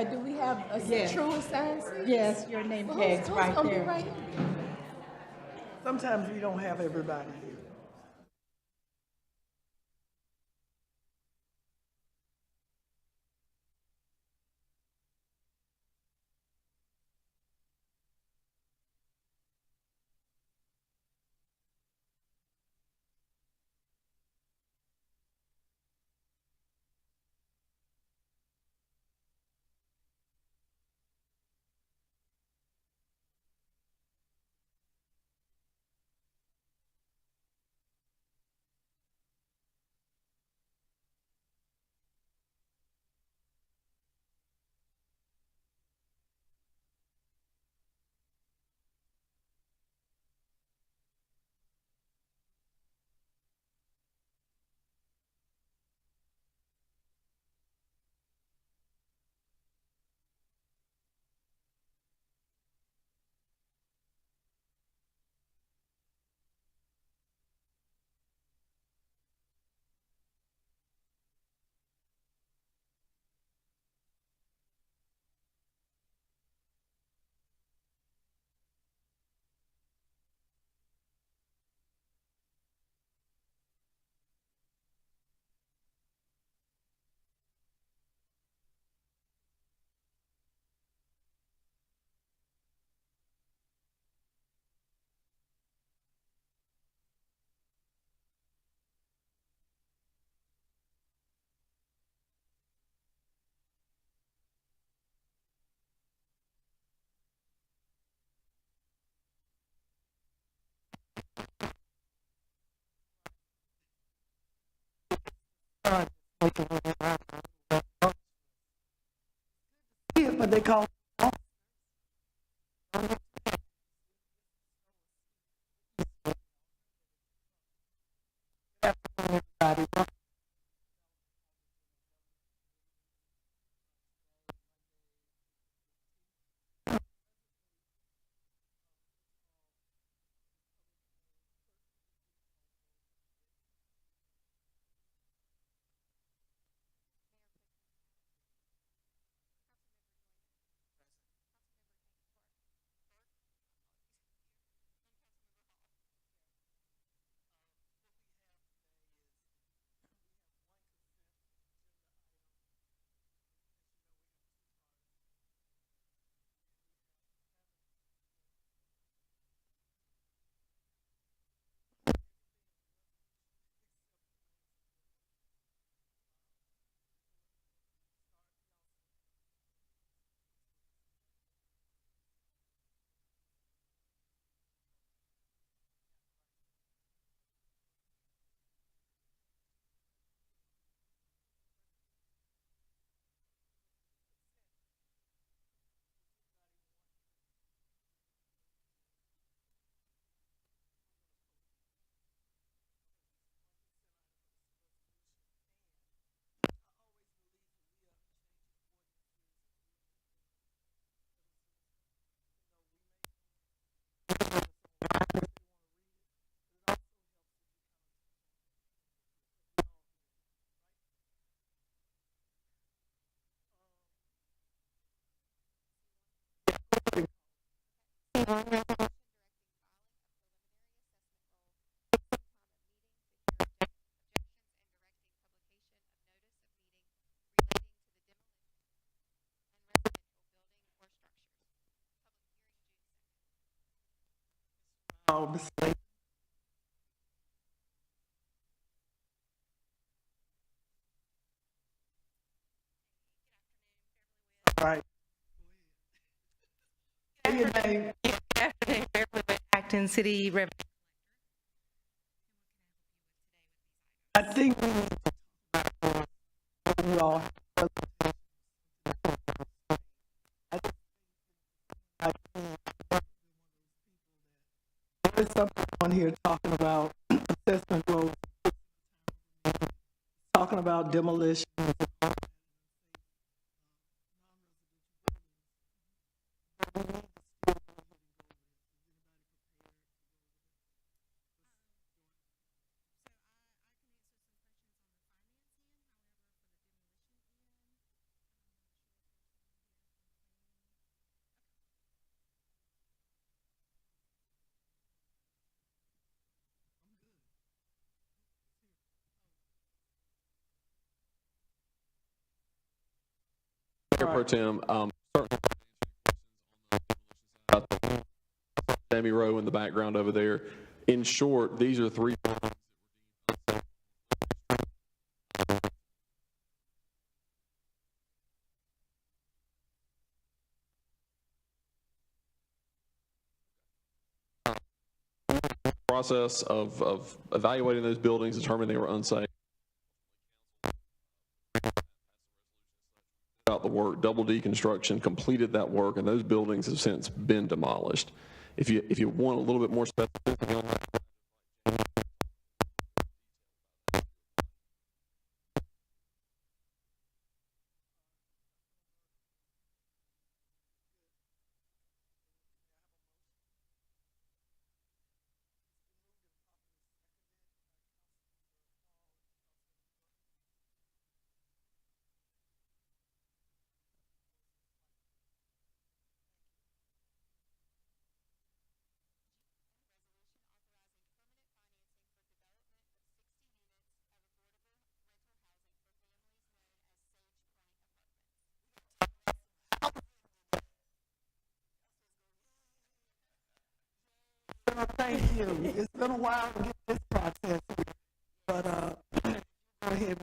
Do we have a Yes. true assigned seat? Yes, your name Well, tag's who's right gonna be there. right here? Sometimes we don't have everybody here. Yeah, but they call everybody. Oh, right. Say your name. Acting City Rev. I think we all. I there's something on here talking about assessment roles, talking about demolition. Mayor Pro Tem, certainly about the Sammy Row in the background over there. In short, these are three process of evaluating those buildings, determining they were unsafe. About the work, double deconstruction, completed that work, and those buildings have since been demolished. If you want a little bit more specific on that, Thank you. It's been a while to get this process, but go ahead.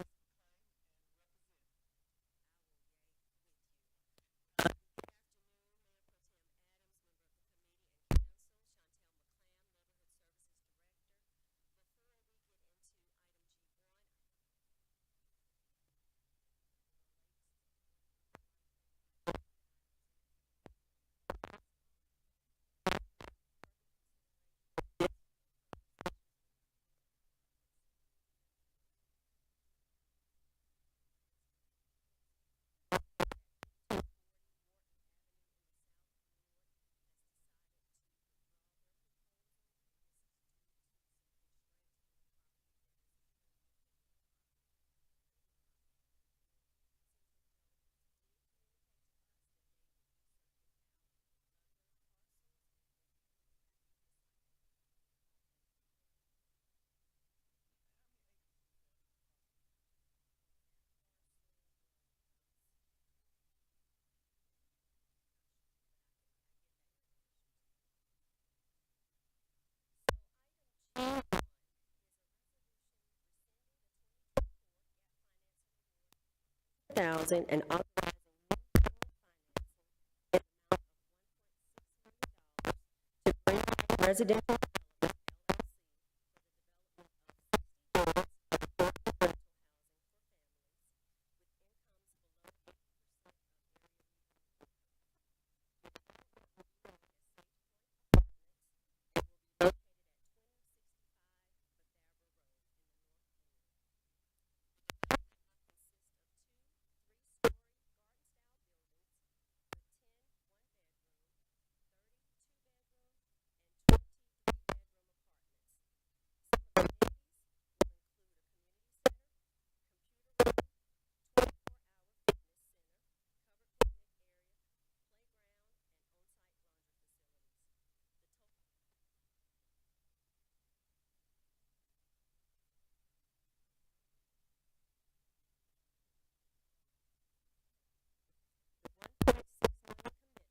Thousand and authorizing to bring residential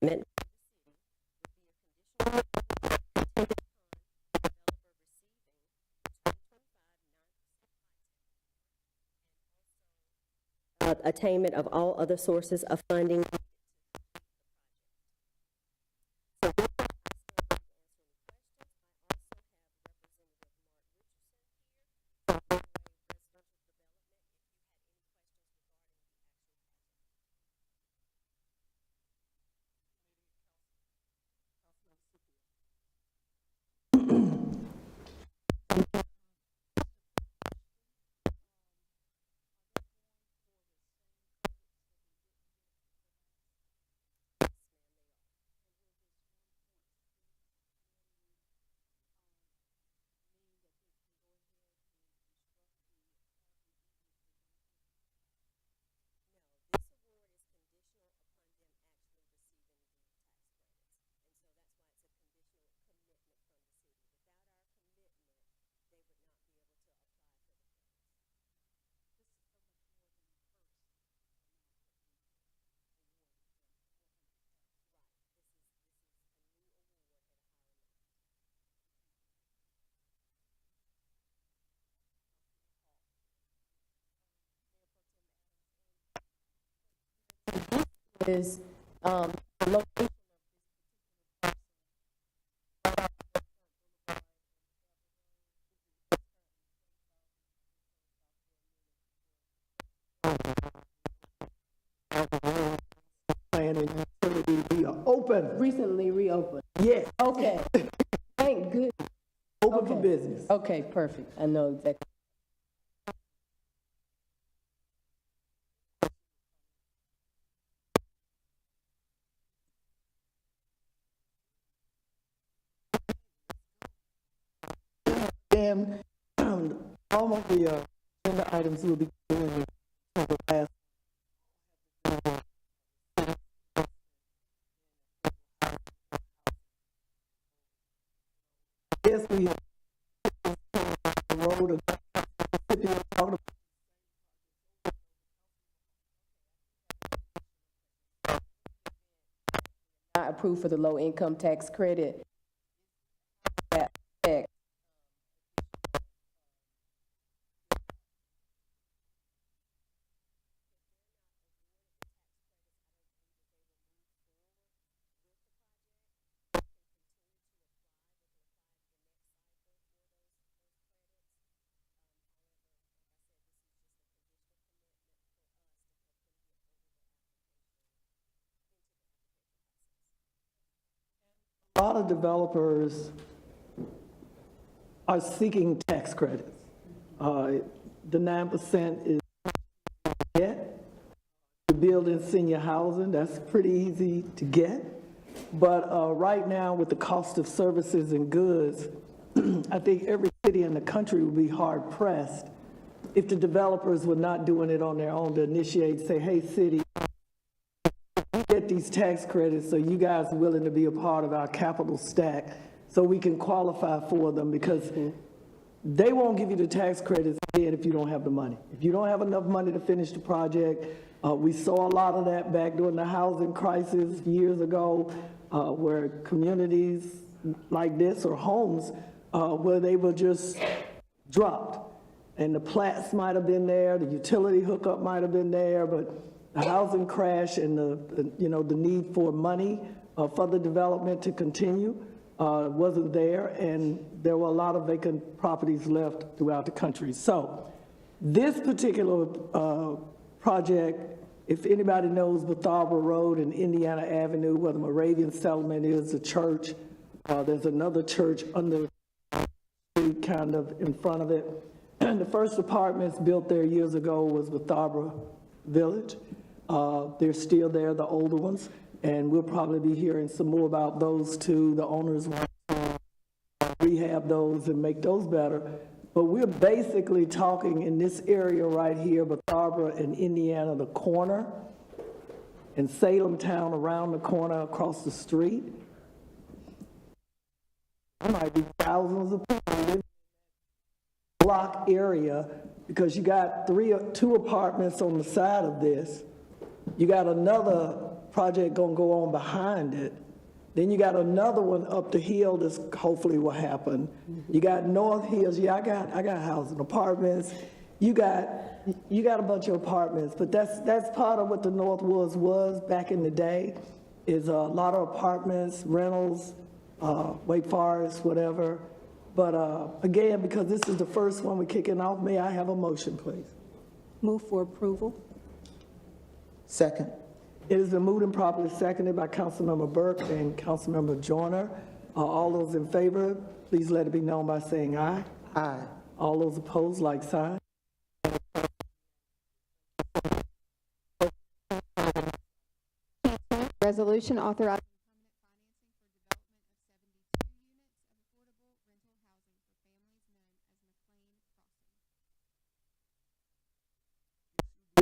commitment attainment of all other sources of funding. is the location. Plan and utility be open. Recently reopened. Yes, Okay. Thank goodness. open for Okay. business. Okay, perfect. I know exactly. And all of the agenda items will be doing the last. Yes, we have the road and talking Not approved for the low income tax credit. That affect a lot of developers are seeking tax credits. The 9% is get. To build in senior housing, that's pretty easy to get. But right now, with the cost of services and goods, I think every city in the country would be hard pressed if the developers were not doing it on their own to initiate, say, hey, city, get these tax credits, so you guys are willing to be a part of our capital stack so we can qualify for them, because they won't give you the tax credits if you don't have the money. If you don't have enough money to finish the project, we saw a lot of that back during the housing crisis years ago, where communities like this or homes where they were just dropped. And the plats might have been there, the utility hookup might have been there, but the housing crash and the need for money for the development to continue wasn't there, and there were a lot of vacant properties left throughout the country. So this particular project, if anybody knows Betharbara Road and Indiana Avenue, where the Moravian settlement is, a church, there's another church under kind of in front of it. And the first apartments built there years ago was Betharbara Village. They're still there, the older ones, and we'll probably be hearing some more about those too. The owners want to rehab those and make those better. But we're basically talking in this area right here, Betharbara and Indiana, the corner, and Salem town around the corner across the street. There might be thousands of people in this block area, because you got two apartments on the side of this. You got another project gonna go on behind it. Then you got another one up the hill that's hopefully will happen. You got North Hills. Yeah, I got housing, apartments. You got a bunch of apartments, but that's part of what the North Woods was back in the day, is a lot of apartments, rentals, Wake Forest, whatever. But again, because this is the first one we're kicking off, may I have a motion, please? Move for approval. Second. It has been moved and properly seconded by Councilmember Burke and Councilmember Joyner. All those in favor, please let it be known by saying aye. Aye. All those opposed, like sign. Resolution authorizing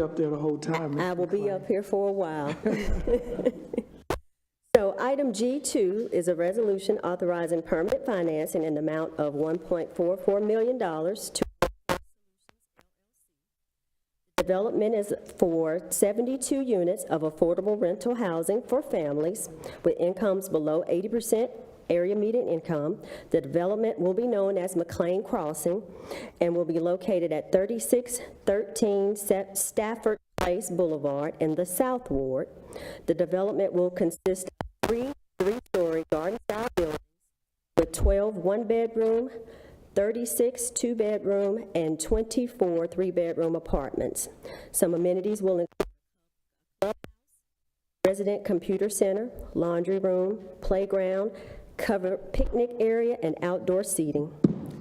Up there the whole time. I will be up here for a while. So item G2 is a resolution authorizing permanent financing in the amount of $1.44 million to development is for 72 units of affordable rental housing for families with incomes below 80% area median income. The development will be known as McLean Crossing and will be located at 3613 Stafford Place Boulevard in the South Ward. The development will consist of 3 three-story garden-style buildings with 12 one-bedroom, 36 two-bedroom, and 24 three-bedroom apartments. Some amenities will include resident computer center, laundry room, playground, covered picnic area, and outdoor seating.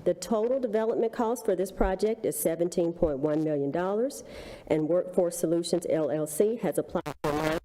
The total development cost for this project is $17.1 million, and Workforce Solutions LLC has applied for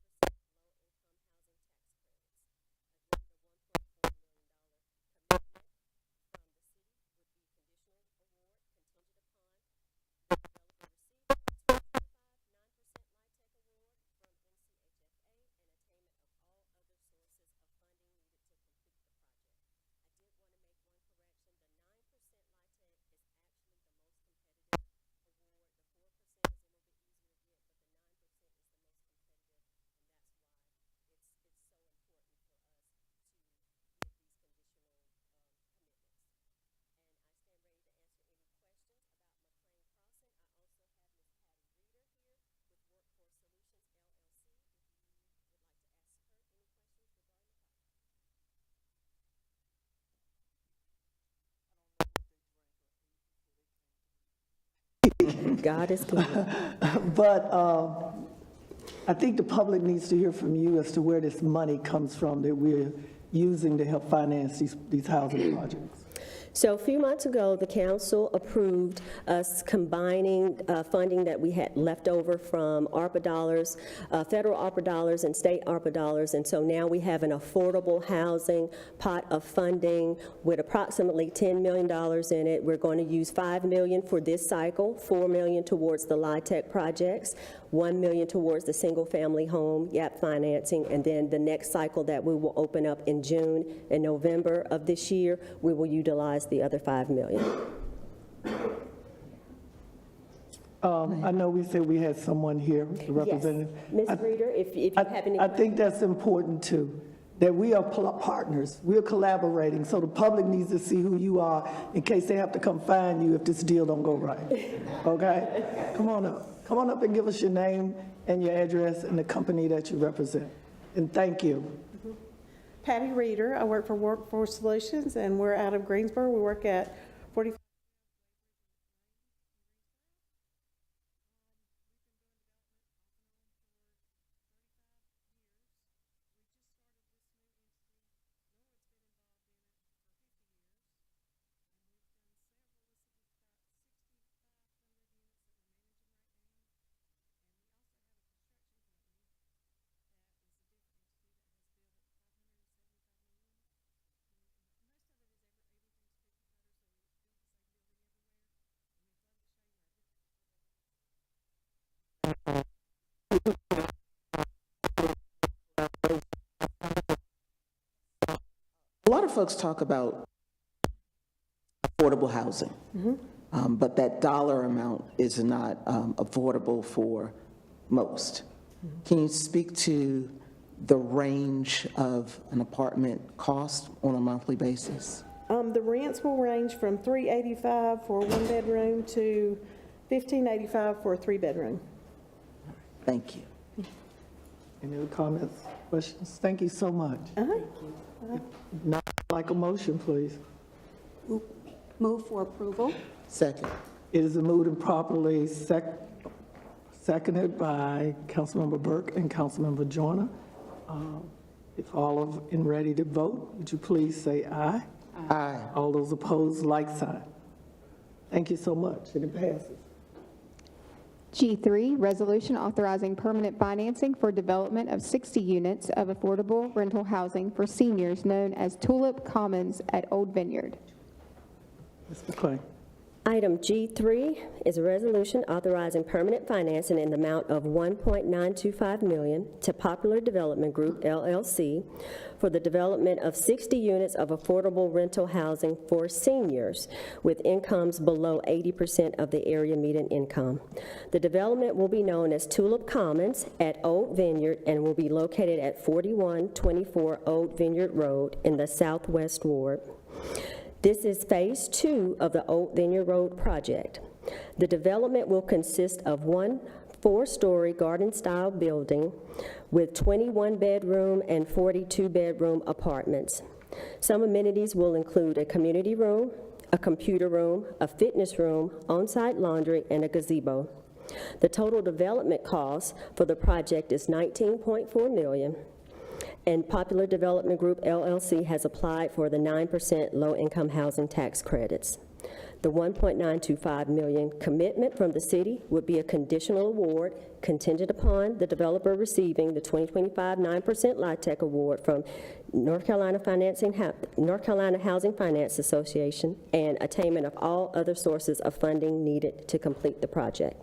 God is good. But I think the public needs to hear from you as to where this money comes from that we're using to help finance these housing projects. So a few months ago, the council approved us combining funding that we had left over from ARPA dollars, federal ARPA dollars and state ARPA dollars, and so now we have an affordable housing pot of funding with approximately $10 million in it. We're going to use $5 million for this cycle, $4 million towards the LIHTC projects, $1 million towards the single-family home gap financing, and then the next cycle that we will open up in June and November of this year, we will utilize the other $5 million. I know we said we had someone here, the representative. Yes. Ms. Reeder, if you have any I think that's important too, that we are partners, we're collaborating, so the public needs to see who you are in case they have to come find you if this deal don't go right, okay? Come on up. Come on up and give us your name and your address and the company that you represent. And thank you. Patty Reeder. I work for Workforce Solutions, and we're out of Greensboro. We work at 45. A lot of folks talk about affordable housing, but that dollar amount is not affordable for most. Can you speak to the range of an apartment cost on a monthly basis? The rents will range from $385 for a one-bedroom to $1,585 for a three-bedroom. Thank you. Any other comments, questions? Thank you so much. Now, I'd like a motion, please. Move for approval. Second. It is moved and properly seconded by Councilmember Burke and Councilmember Joyner. If all of and ready to vote, would you please say aye? Aye. All those opposed, like sign. Thank you so much, and it passes. G3, resolution authorizing permanent financing for development of 60 units of affordable rental housing for seniors known as Tulip Commons at Old Vineyard. Ms. McClain. Item G3 is a resolution authorizing permanent financing in the amount of $1.925 million to Popular Development Group, LLC, for the development of 60 units of affordable rental housing for seniors with incomes below 80% of the area median income. The development will be known as Tulip Commons at Old Vineyard and will be located at 4124 Old Vineyard Road in the Southwest Ward. This is Phase 2 of the Old Vineyard Road project. The development will consist of one 4-story garden-style building with 21-bedroom and 42-bedroom apartments. Some amenities will include a community room, a computer room, a fitness room, on-site laundry, and a gazebo. The total development cost for the project is $19.4 million, and Popular Development Group LLC has applied for the 9% low-income housing tax credits. The $1.925 million commitment from the city would be a conditional award contingent upon the developer receiving the 2025 9% LIHTC award from North Carolina Housing Finance Association and attainment of all other sources of funding needed to complete the project.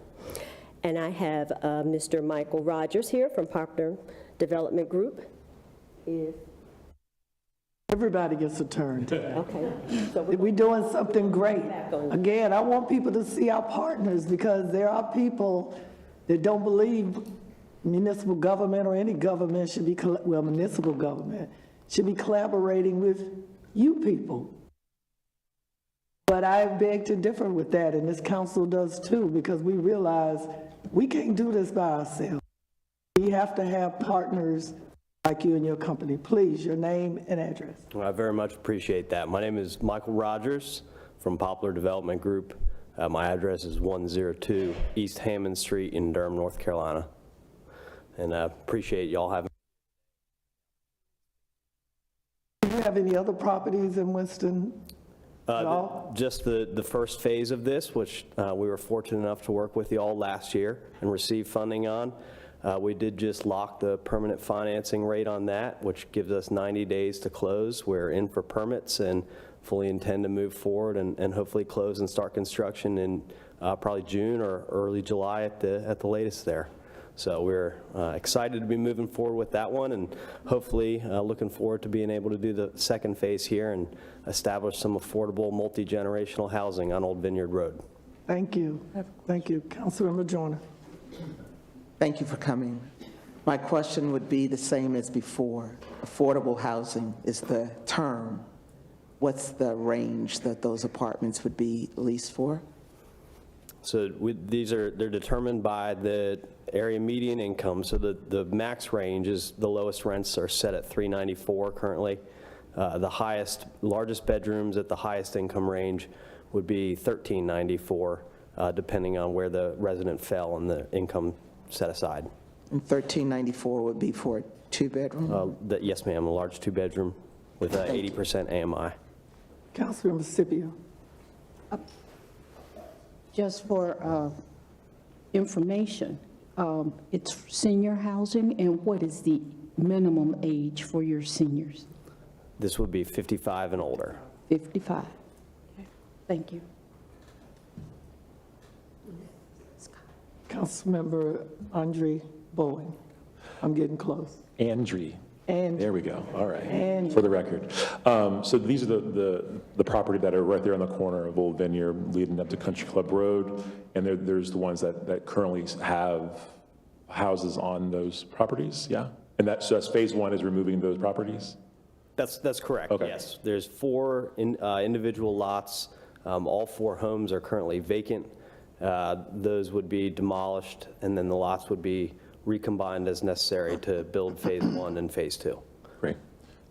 And I have Mr. Michael Rogers here from Popular Development Group. Everybody gets a turn today. Okay. So We're doing something great. Again, I want people to see our partners because there are people that don't believe municipal government or any government should be, well, municipal government should be collaborating with you people. But I beg to differ with that, and this council does too, because we realize we can't do this by ourselves. We have to have partners like you and your company. Please, your name and address. Well, I very much appreciate that. My name is Michael Rogers from Popular Development Group. My address is 102 East Hammond Street in Durham, North Carolina. And I appreciate y'all having. Do you have any other properties in Winston? Just the first phase of this, which we were fortunate enough to work with y'all last year and receive funding on. We did just lock the permanent financing rate on that, which gives us 90 days to close. We're in for permits and fully intend to move forward and hopefully close and start construction in probably June or early July at the latest there. So we're excited to be moving forward with that one, and hopefully looking forward to being able to do the second phase here and establish some affordable multi-generational housing on Old Vineyard Road. Thank you. Thank you. Councilmember Joyner. Thank you for coming. My question would be the same as before. Affordable housing is the term. What's the range that those apartments would be leased for? So they're determined by the area median income. So the max range is, the lowest rents are set at $394 currently. The largest bedrooms at the highest income range would be $1394, depending on where the resident fell in the income set aside. And $1394 would be for a two-bedroom? Yes, ma'am, a large two-bedroom with 80% AMI. Councilmember Scipio. Just for information, it's senior housing, and what is the minimum age for your seniors? This would be 55 and older. 55. Okay. Thank you. Councilmember Andre Bowen. I'm getting close. Andre. There we go. All right. And for the record. So these are the property that are right there on the corner of Old Vineyard leading up to Country Club Road. And there's the ones that currently have houses on those properties, yeah? And so that's phase one, is removing those properties? That's correct, okay. Yes. There's 4 individual lots. All 4 homes are currently vacant. Those would be demolished, and then the lots would be recombined as necessary to build phase 1 and phase 2. Great.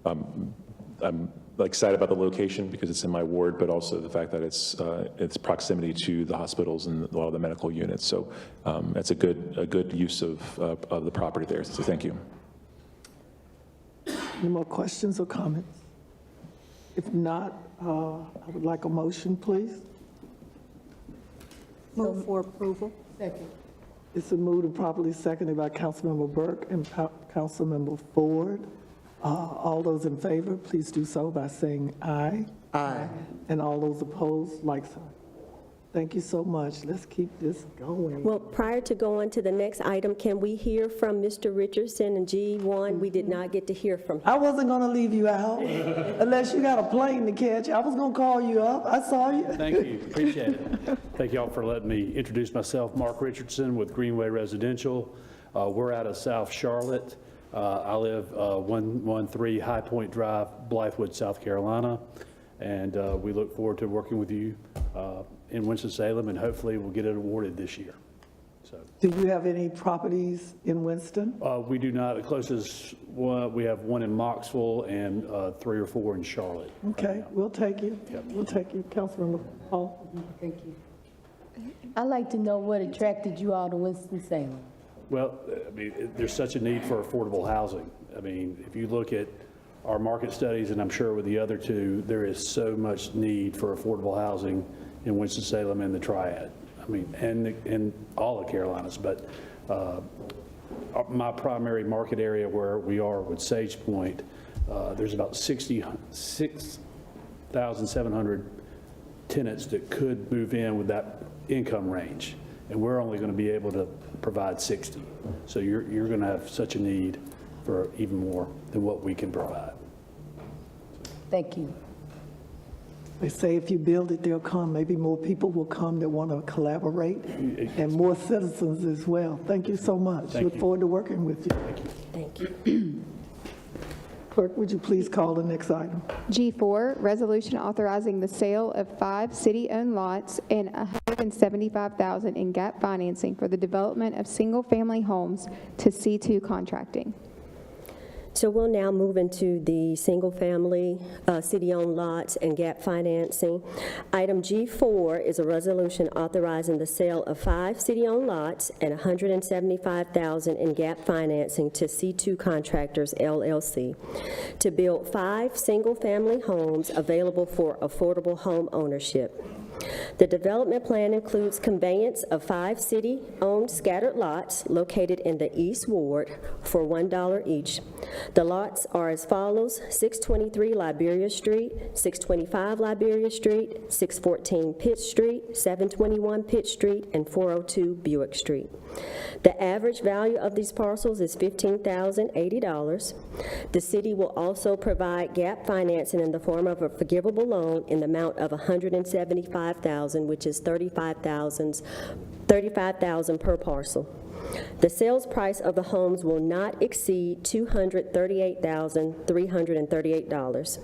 I'm excited about the location because it's in my ward, but also the fact that it's proximity to the hospitals and a lot of the medical units. So it's a good use of the property there. So thank you. any more questions or comments? If not, I would like a motion, please. Move for approval. Second. It's been moved and properly seconded by Councilmember Burke and Councilmember Ford. All those in favor, please do so by saying aye. Aye. And all those opposed, like sign. Thank you so much. Let's keep this going. Well, prior to going to the next item, can we hear from Mr. Richardson and G1? We did not get to hear from him. I wasn't going to leave you out unless you got a plane to catch. I was going to call you up. I saw you. Thank you. Appreciate it. Thank you all for letting me introduce myself. Mark Richardson with Greenway Residential. We're out of South Charlotte. I live 113 High Point Drive, Blythewood, South Carolina. And we look forward to working with you in Winston-Salem, and hopefully we'll get it awarded this year. So Do you have any properties in Winston? we do not, the closest one, we have one in Moxville and 3 or 4 in Charlotte. Okay, we'll take you. We'll take you. Councilmember Hall? Thank you. I'd like to know what attracted you all to Winston-Salem. Well, I mean, there's such a need for affordable housing. I mean, if you look at our market studies, and I'm sure with the other two, there is so much need for affordable housing in Winston-Salem and the Triad. I mean, and all of Carolinas, but my primary market area where we are with Sage Point, there's about 66,700 tenants that could move in with that income range, and we're only going to be able to provide 60. So you're going to have such a need for even more than what we can provide. Thank you. They say if you build it, they'll come. Maybe more people will come that want to collaborate, and more citizens as well. Thank you so much. Look forward to working with you. Thank you. Clerk, would you please call the next item? G4, resolution authorizing the sale of 5 city-owned lots and $175,000 in gap financing for the development of single-family homes to C2 Contracting. So we'll now move into the single-family city-owned lots and gap financing. Item G4 is a resolution authorizing the sale of 5 city-owned lots and $175,000 in gap financing to C2 Contractors, LLC, to build 5 single-family homes available for affordable home ownership. The development plan includes conveyance of 5 city-owned scattered lots located in the East Ward for $1 each. The lots are as follows: 623 Liberia Street, 625 Liberia Street, 614 Pitt Street, 721 Pitt Street, and 402 Buick Street. The average value of these parcels is $15,080. The city will also provide gap financing in the form of a forgivable loan in the amount of $175,000, which is $35,000 per parcel. The sales price of the homes will not exceed $238,338.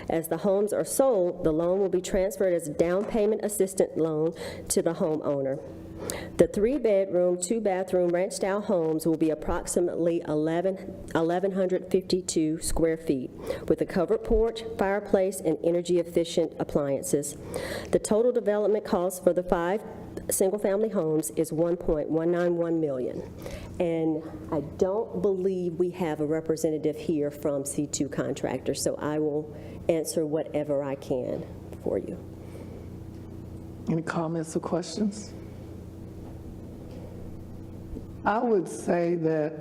As the homes are sold, the loan will be transferred as a down payment assistance loan to the homeowner. The 3-bedroom, 2-bathroom ranch-style homes will be approximately 1,152 square feet, with a covered porch, fireplace, and energy-efficient appliances. The total development cost for the 5 single-family homes is $1.191 million. And I don't believe we have a representative here from C2 Contractors, so I will answer whatever I can for you. Any comments or questions? I would say that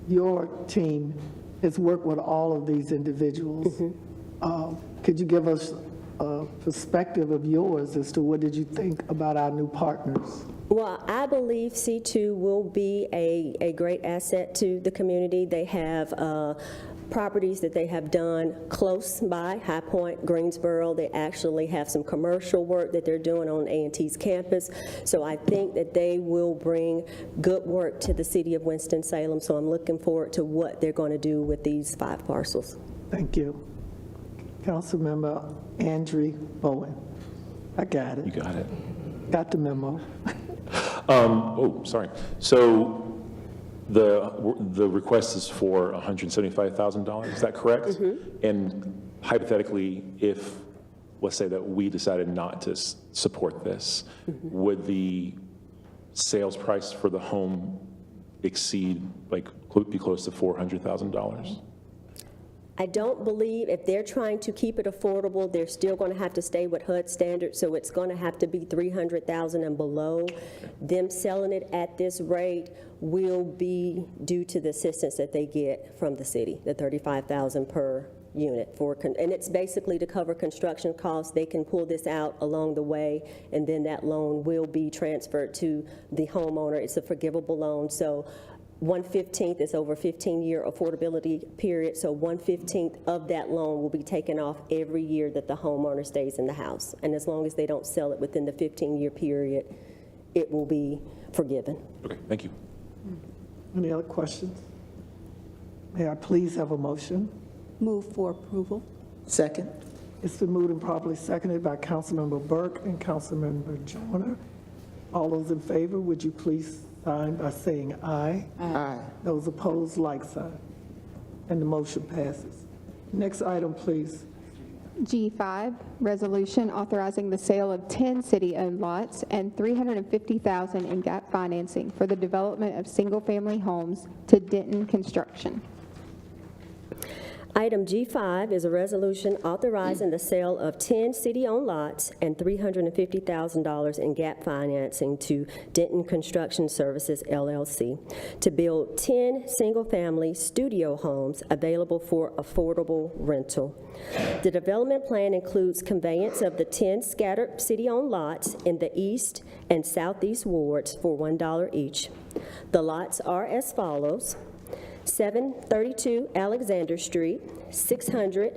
your team has worked with all of these individuals. Could you give us a perspective of yours as to what did you think about our new partners? Well, I believe C2 will be a great asset to the community. They have properties that they have done close by, High Point, Greensboro. They actually have some commercial work that they're doing on A&T's campus. So I think that they will bring good work to the city of Winston-Salem. So I'm looking forward to what they're going to do with these 5 parcels. Thank you. Councilmember Andrew Bowen. I got it. You got it. Got the memo. Sorry. So the request is for $175,000, is that correct? Mm-hmm. And hypothetically, if, let's say that we decided not to support this, Mm-hmm. would the sales price for the home exceed, like, be close to $400,000? I don't believe if they're trying to keep it affordable, they're still going to have to stay with HUD standards, so it's going to have to be $300,000 and below. Them selling it at this rate will be due to the assistance that they get from the city, the $35,000 per unit and it's basically to cover construction costs. They can pull this out along the way, and then that loan will be transferred to the homeowner. It's a forgivable loan, so 1/15 is over a 15-year affordability period, so 1/15 of that loan will be taken off every year that the homeowner stays in the house. And as long as they don't sell it within the 15-year period, it will be forgiven. Okay, thank you. Any other questions? May I please have a motion? Move for approval. Second. It's been moved and properly seconded by Councilmember Burke and Councilmember Joyner. All those in favor, would you please sign by saying aye. Aye. Those opposed, like sign. And the motion passes. Next item, please. G5, resolution authorizing the sale of 10 city-owned lots and $350,000 in gap financing for the development of single-family homes to Denton Construction. Item G5 is a resolution authorizing the sale of 10 city-owned lots and $350,000 in gap financing to Denton Construction Services, LLC, to build 10 single-family studio homes available for affordable rental. The development plan includes conveyance of the 10 scattered city-owned lots in the east and southeast wards for $1 each. The lots are as follows: 732 Alexander Street, 600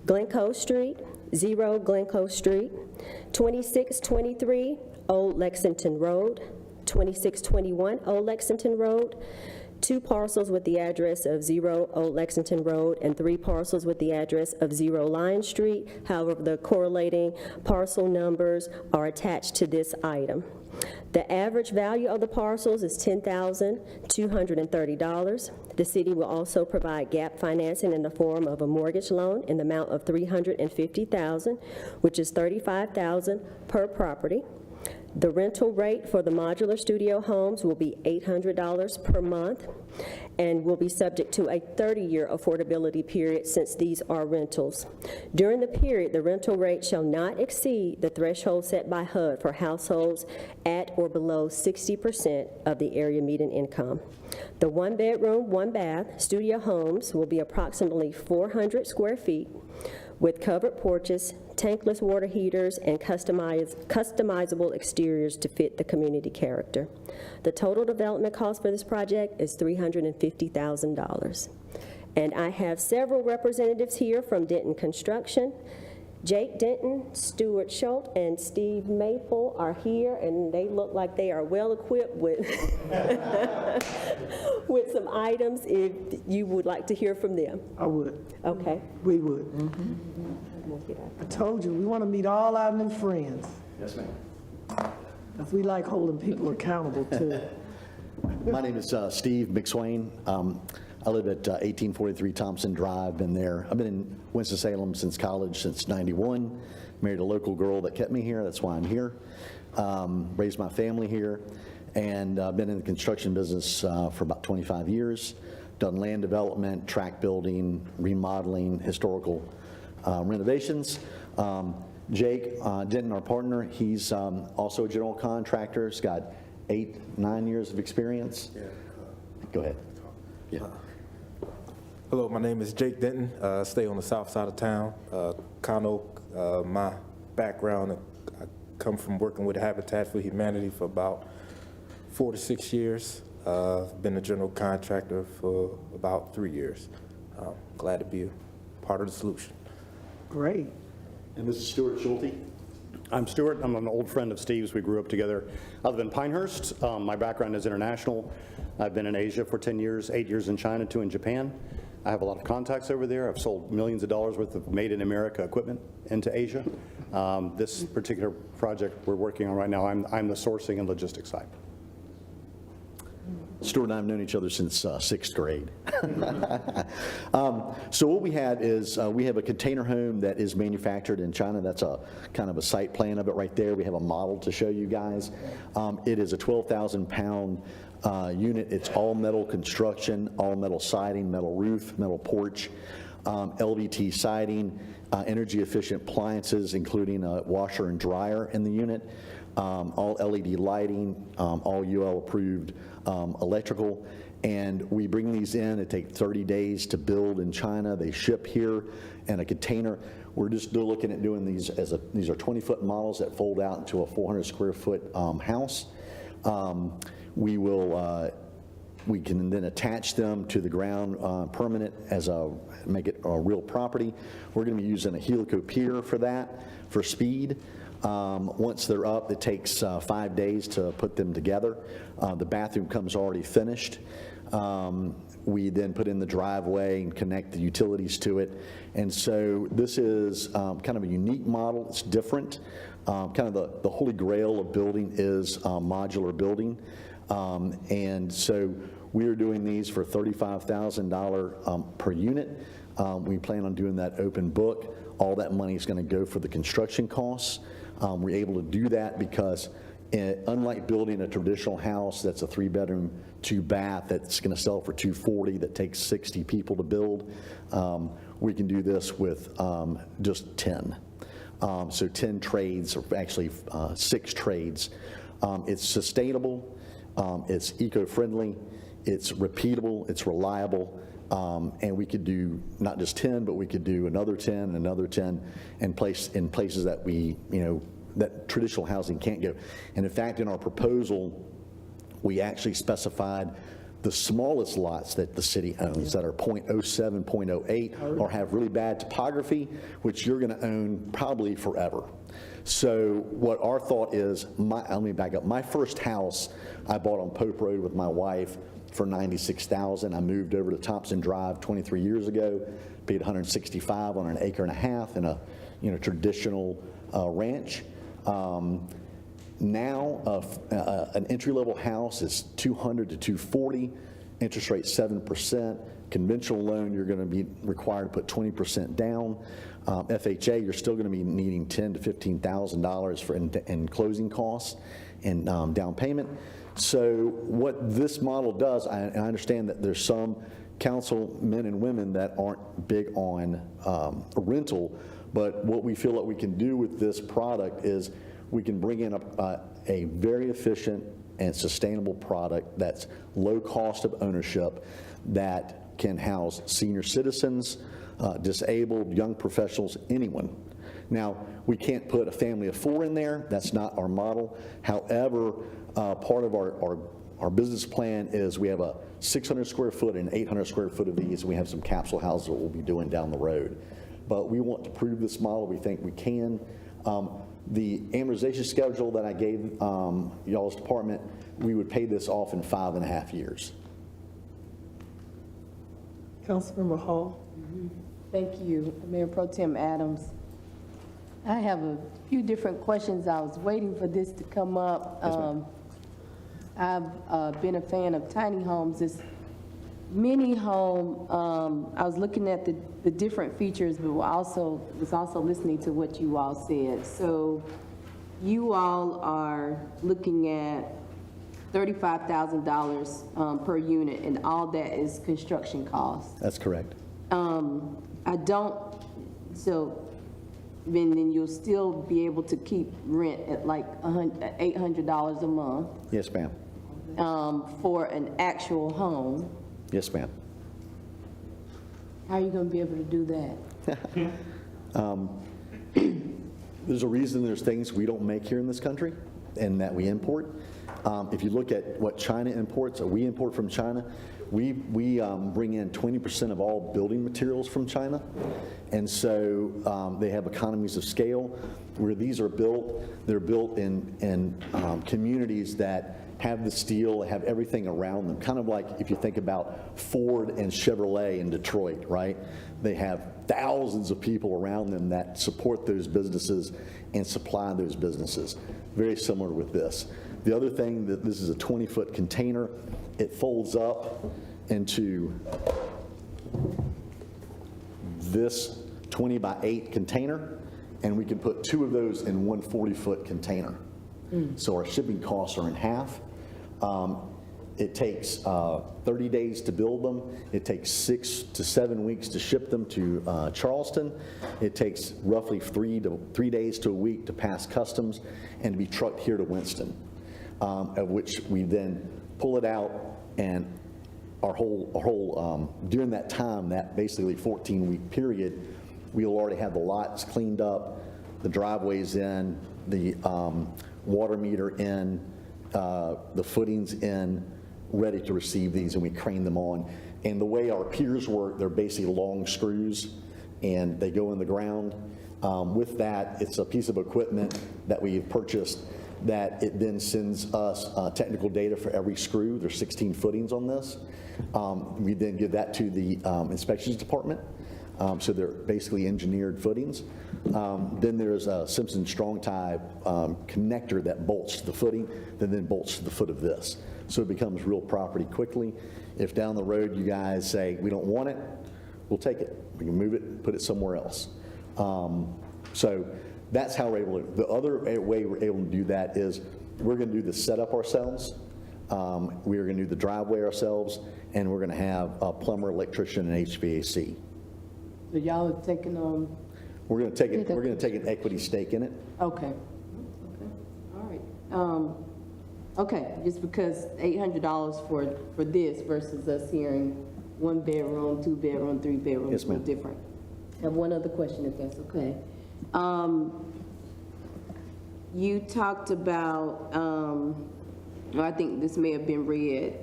Glencoe Street, 0 Glencoe Street, 2623 Old Lexington Road, 2621 Old Lexington Road, 2 parcels with the address of 0 Old Lexington Road, and 3 parcels with the address of 0 Lion Street. However, the correlating parcel numbers are attached to this item. The average value of the parcels is $10,230. The city will also provide gap financing in the form of a mortgage loan in the amount of $350,000, which is $35,000 per property. The rental rate for the modular studio homes will be $800 per month and will be subject to a 30-year affordability period since these are rentals. During the period, the rental rate shall not exceed the threshold set by HUD for households at or below 60% of the area median income. The 1-bedroom, 1-bath studio homes will be approximately 400 square feet with covered porches, tankless water heaters, and customizable exteriors to fit the community character. The total development cost for this project is $350,000. And I have several representatives here from Denton Construction. Jake Denton, Stuart Schultz, and Steve Maple are here, and they look like they are well equipped with, with some items if you would like to hear from them. I would. Okay. We would. I told you, we want to meet all our new friends. Yes, ma'am. Because we like holding people accountable, too. My name is Steve McSwain. I live at 1843 Thompson Drive. I've been in Winston-Salem since college, since '91. Married a local girl that kept me here. That's why I'm here. Raised my family here. And I've been in the construction business for about 25 years. Done land development, track building, remodeling, historical renovations. Jake Denton, our partner, he's also a general contractor. He's got 8-9 years of experience. Yeah. Go ahead. Yeah. Hello, my name is Jake Denton. Stay on the south side of town, Con-Oak. My background, I come from working with Habitat for Humanity for about 4 to 6 years. Been a general contractor for about 3 years. Glad to be a part of the solution. Great. And this is Stuart Schulte. I'm Stuart. I'm an old friend of Steve's. We grew up together. I live in Pinehurst. My background is international. I've been in Asia for 10 years, 8 years in China, 2 in Japan. I have a lot of contacts over there. I've sold millions of dollars worth of made in America equipment into Asia. This particular project we're working on right now, I'm the sourcing and logistics side. Stuart and I have known each other since 6th grade. So what we have is we have a container home that is manufactured in China. That's a kind of a site plan of it right there. We have a model to show you guys. It is a 12,000-pound unit. It's all metal construction, all metal siding, metal roof, metal porch, LVT siding, energy efficient appliances, including a washer and dryer in the unit, all LED lighting, all UL approved electrical. And we bring these in. It takes 30 days to build in China. They ship here in a container. We're just looking at doing these these are 20-foot models that fold out into a 400 square foot house. We can then attach them to the ground permanent make it a real property. We're going to be using a helico pier for that, for speed. Once they're up, it takes 5 days to put them together. The bathroom comes already finished. We then put in the driveway and connect the utilities to it. And so this is kind of a unique model. It's different. Kind of the holy grail of building is modular building. And so we are doing these for $35,000 per unit. We plan on doing that open book. All that money is going to go for the construction costs. We're able to do that because unlike building a traditional house that's a 3-bedroom, 2-bath that's going to sell for $240 that takes 60 people to build, we can do this with just 10. So 10 trades, or actually 6 trades. It's sustainable, it's eco-friendly, it's repeatable, it's reliable, and we could do not just 10, but we could do another 10 and another 10 in places that we, that traditional housing can't go. And in fact, in our proposal, we actually specified the smallest lots that the city owns that are .07, .08, or have really bad topography, which you're going to own probably forever. So what our thought is, let me back up. My first house I bought on Pope Road with my wife for $96,000. I moved over to Thompson Drive 23 years ago, paid $165 on an acre and a half in a traditional ranch. Now, an entry-level house is $200 to $240, interest rate 7%. Conventional loan, you're going to be required to put 20% down. FHA, you're still going to be needing $10,000 to $15,000 for in closing costs and down payment. So what this model does, I understand that there's some councilmen and women that aren't big on rental, but what we feel that we can do with this product is we can bring in a very efficient and sustainable product that's low cost of ownership that can house senior citizens, disabled, young professionals, anyone. Now, we can't put a family of 4 in there. That's not our model. However, part of our business plan is we have a 600 square foot and 800 square foot of these. We have some capsule houses that we'll be doing down the road. But we want to prove this model. We think we can. The amortization schedule that I gave y'all's department, we would pay this off in 5.5 years. Councilmember Hall. Thank you, Mayor Pro Tem Adams. I have a few different questions. I was waiting for this to come up. I've been a fan of tiny homes. This mini home, I was looking at the different features, but was also listening to what you all said. So you all are looking at $35,000 per unit, and all that is construction costs. That's correct. Then you'll still be able to keep rent at like $800 a month. Yes, ma'am. For an actual home. Yes, ma'am. How are you going to be able to do that? There's a reason there's things we don't make here in this country and that we import. If you look at what China imports, or we import from China, we bring in 20% of all building materials from China. And so they have economies of scale. Where these are built, they're built in communities that have the steel, have everything around them. Kind of like if you think about Ford and Chevrolet in Detroit, right? They have thousands of people around them that support those businesses and supply those businesses. Very similar with this. The other thing, that this is a 20-foot container. It folds up into this 20 by 8 container, and we can put 2 of those in one 40-foot container. So our shipping costs are in half. It takes 30 days to build them. It takes 6 to 7 weeks to ship them to Charleston. It takes roughly 3 days to a week to pass customs and to be trucked here to Winston, of which we then pull it out, and our whole during that time, that basically 14-week period, we'll already have the lots cleaned up, the driveways in, the water meter in, the footings in, ready to receive these, and we crane them on. And the way our piers work, they're basically long screws, and they go in the ground. With that, it's a piece of equipment that we've purchased that it then sends us technical data for every screw. There's 16 footings on this. We then give that to the inspections department. So they're basically engineered footings. Then there's a Simpson strong tie connector that bolts to the footing, that then bolts to the foot of this. So it becomes real property quickly. If down the road you guys say, we don't want it, we'll take it. We can move it, put it somewhere else. So that's how we're able to. The other way we're able to do that is we're going to do the setup ourselves. We are going to do the driveway ourselves, and we're going to have a plumber, electrician, and HVAC. So y'all are taking on, We're going to take it. We're going to take an equity stake in it. okay. Okay, all right. Okay, just because $800 for this versus us hearing 1 bedroom, 2 bedroom, 3 bedroom Yes, is ma'am. different. I have one other question, if that's okay. You talked about, I think this may have been read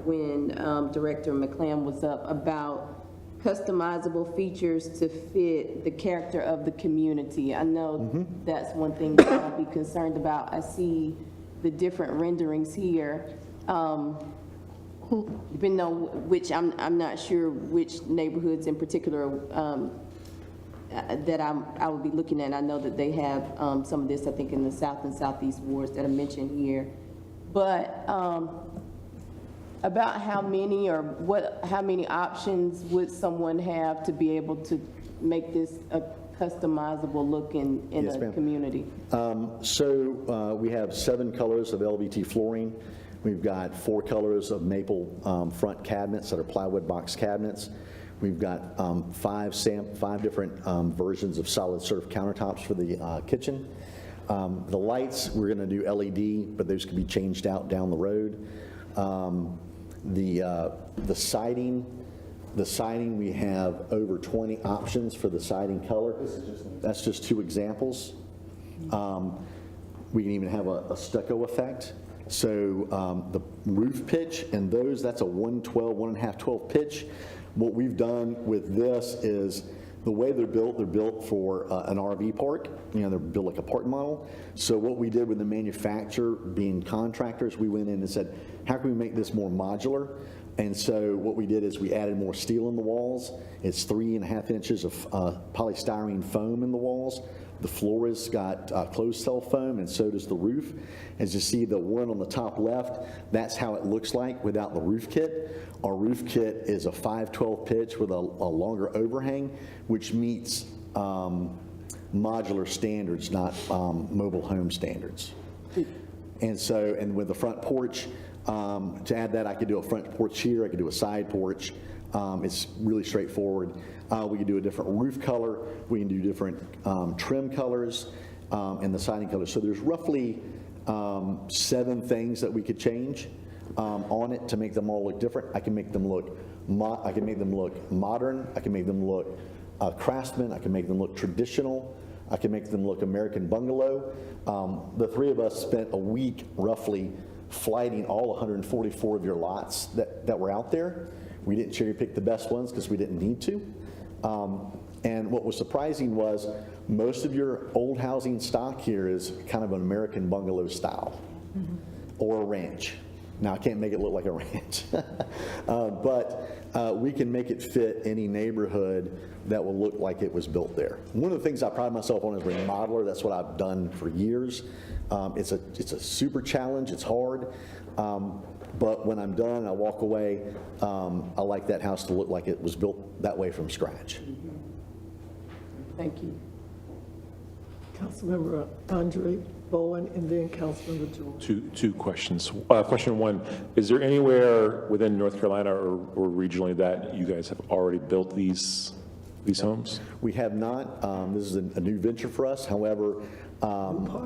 when Director McClam was up, about customizable features to fit the character of the community. I know that's one thing that I'll be concerned about. I see the different renderings here. Depending on which, I'm not sure which neighborhoods in particular that I would be looking at. I know that they have some of this, I think, in the south and southeast wards that are mentioned here. But about how many how many options would someone have to be able to make this a customizable look in Yes, a ma'am. community? So we have 7 colors of LVT flooring. We've got 4 colors of maple front cabinets that are plywood box cabinets. We've got 5 different versions of solid surf countertops for the kitchen. The lights, we're going to do LED, but those can be changed out down the road. The siding, we have over 20 options for the siding color. That's just 2 examples. We can even have a stucco effect. So the roof pitch and that's a 1.5 12 pitch. What we've done with this is the way they're built for an RV park. You know, they're built like a park model. So what we did with the manufacturer, being contractors, we went in and said, how can we make this more modular? And so what we did is we added more steel in the walls. It's 3.5 inches of polystyrene foam in the walls. The floor has got closed cell foam, and so does the roof. As you see, the one on the top left, that's how it looks like without the roof kit. Our roof kit is a 5/12 pitch with a longer overhang, which meets modular standards, not mobile home standards. And with the front porch, to add that, I could do a front porch here, I could do a side porch. It's really straightforward. We can do a different roof color, we can do different trim colors, and the siding colors. So there's roughly 7 things that we could change on it to make them all look different. I can make them look modern, I can make them look craftsman, I can make them look traditional, I can make them look American bungalow. The 3 of us spent a week roughly flighting all 144 of your lots that were out there. We didn't cherry pick the best ones because we didn't need to. And what was surprising was most of your old housing stock here is kind of an American bungalow style or a ranch. Now, I can't make it look like a ranch, but we can make it fit any neighborhood that will look like it was built there. One of the things I pride myself on is remodeler. That's what I've done for years. It's a super challenge. It's hard. But when I'm done, I walk away, I like that house to look like it was built that way from scratch. Thank you. Councilmember Andre Bowen, and then Councilmember George. Two questions. Question 1, is there anywhere within North Carolina or regionally that you guys have already built these homes? We have not. This is a new venture for us. However,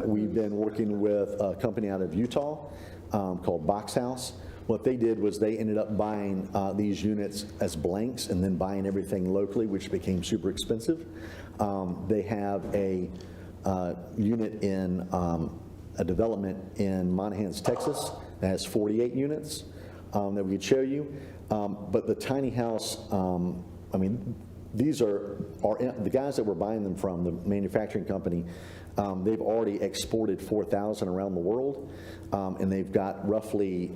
we've been working with a company out of Utah called Box House. What they did was they ended up buying these units as blanks and then buying everything locally, which became super expensive. They have a unit in a development in Monahans, Texas that has 48 units that we could show you. But the tiny house, I mean, these are the guys that we're buying them from, the manufacturing company. They've already exported 4,000 around the world, and they've got roughly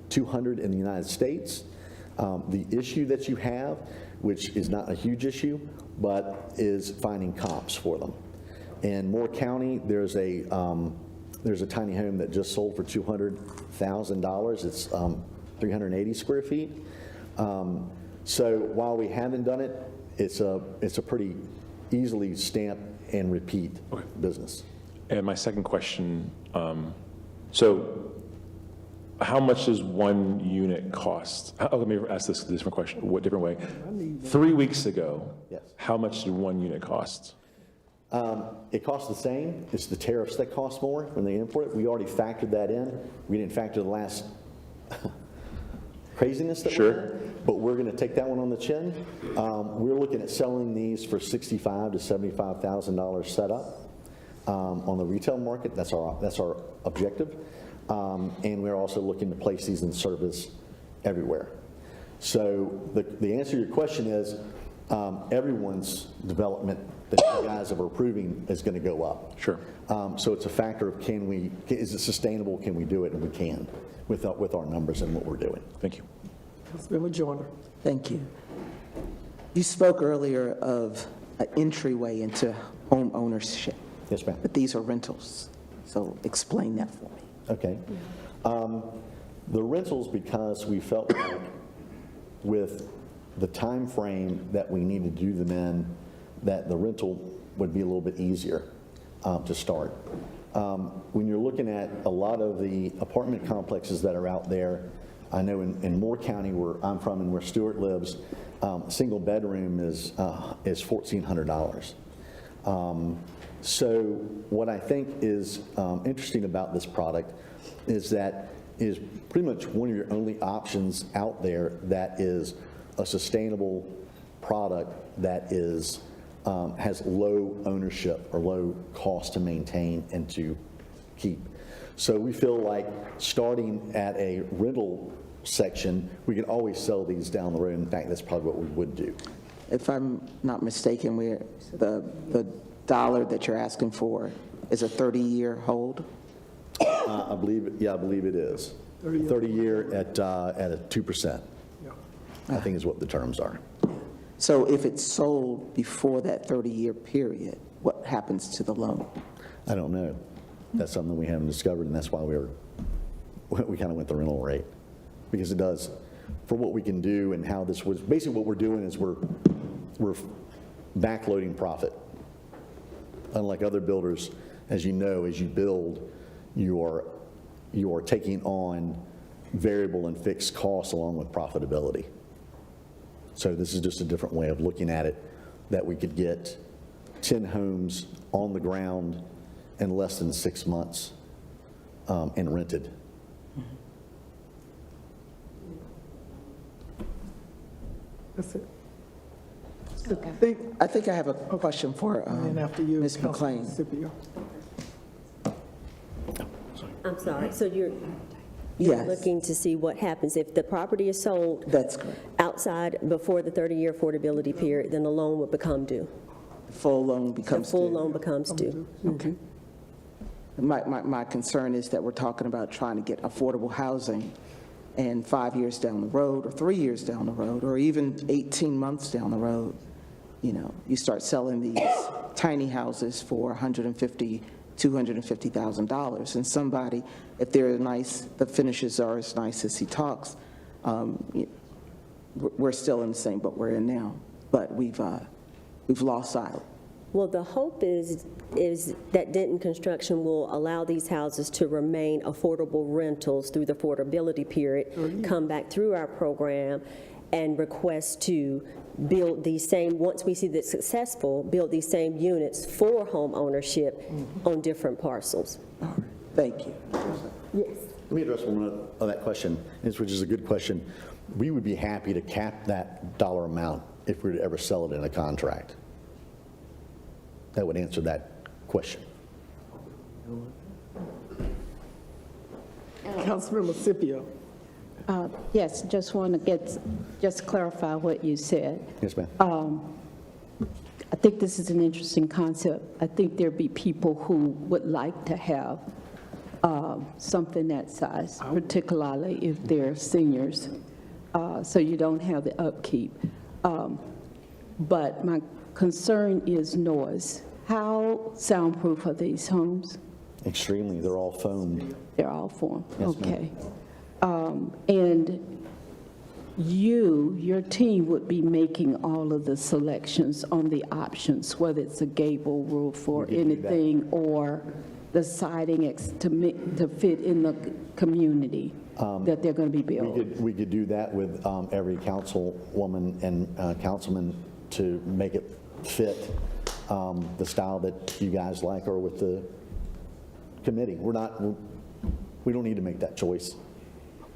200 in the United States. The issue that you have, which is not a huge issue, but is finding comps for them. In Moore County, there's a tiny home that just sold for $200,000. It's 380 square feet. So while we haven't done it, it's a pretty easily stamp and repeat business. And my second question, so how much does one unit cost? Let me ask this a different question, what different way? 3 weeks ago, Yes. how much did one unit cost? It costs the same. It's the tariffs that cost more when they import it. We already factored that in. We didn't factor the last craziness that we had, but we're going to take that one on the chin. We're looking at selling these for $65,000 to $75,000 setup on the retail market. That's our objective. And we're also looking to place these in service everywhere. So the answer to your question is everyone's development that you guys are approving is going to go up. Sure. So it's a factor of is it sustainable? Can we do it? And we can with our numbers and what we're doing. Thank you. Councilmember Joyner. Thank you. You spoke earlier of an entryway into home ownership. Yes, ma'am. But these are rentals. So explain that for me. Okay. The rentals, because we felt like with the time frame that we need to do them in, that the rental would be a little bit easier to start. When you're looking at a lot of the apartment complexes that are out there, I know in Moore County, where I'm from and where Stuart lives, single bedroom is $1,400. So what I think is interesting about this product is that is pretty much one of your only options out there that is a sustainable product that is has low ownership or low cost to maintain and to keep. So we feel like starting at a rental section, we can always sell these down the road. In fact, that's probably what we would do. If I'm not mistaken, the dollar that you're asking for is a 30-year hold? I believe it is. 30-year at a 2%. I think is what the terms are. So if it's sold before that 30-year period, what happens to the loan? I don't know. That's something we haven't discovered, and that's why we kind of went the rental rate, because it does, for what we can do and how this was, basically what we're doing is we're backloading profit. Unlike other builders, as you know, as you build, you are taking on variable and fixed costs along with profitability. So this is just a different way of looking at it, that we could get 10 homes on the ground in less than 6 months and rented. That's it. I think I have a question for And after you, Ms. McLean. Scipio. I'm sorry, so you're Yes. looking to see what happens if the property is sold That's correct. outside before the 30-year affordability period, then the loan would become due. The full loan The becomes full due. loan becomes due. Okay. My concern is that we're talking about trying to get affordable housing, and 5 years down the road, or 3 years down the road, or even 18 months down the road, you start selling these tiny houses for $150,000, $250,000, and somebody, if they're nice, the finishes are as nice as he talks, we're still in the same boat we're in now, but we've lost sight. Well, the hope is that Denton Construction will allow these houses to remain affordable rentals through the affordability period, come back through our program, and request to build these same, once we see that successful, build these same units for home ownership on different parcels. All right. Thank you. Yes. Let me address one of that question, which is a good question. We would be happy to cap that dollar amount if we were to ever sell it in a contract. That would answer that question. Councilmember Scipio. Yes, just want to clarify what you said. Yes, ma'am. I think this is an interesting concept. I think there'd be people who would like to have something that size, particularly if they're seniors, so you don't have the upkeep. But my concern is noise. How soundproof are these homes? Extremely, they're all foamed. They're all foam, Yes, ma'am. okay. And your team would be making all of the selections on the options, whether it's a gable roof or We could do that. anything, or the siding to fit in the community that they're going to be built. We could do that with every councilwoman and councilman to make it fit the style that you guys like, or with the committee. We don't need to make that choice.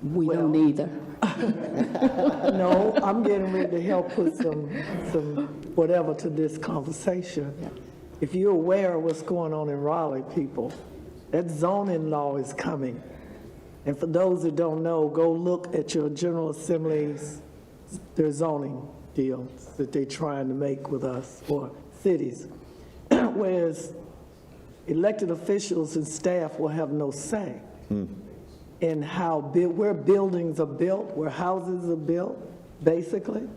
We don't either. No, I'm getting ready to help put some whatever to this conversation. If you're aware of what's going on in Raleigh, people, that zoning law is coming. And for those that don't know, go look at your General Assembly's, their zoning deals that they're trying to make with us, or cities. Whereas elected officials and staff will have no say in where buildings are built, where houses are built, basically.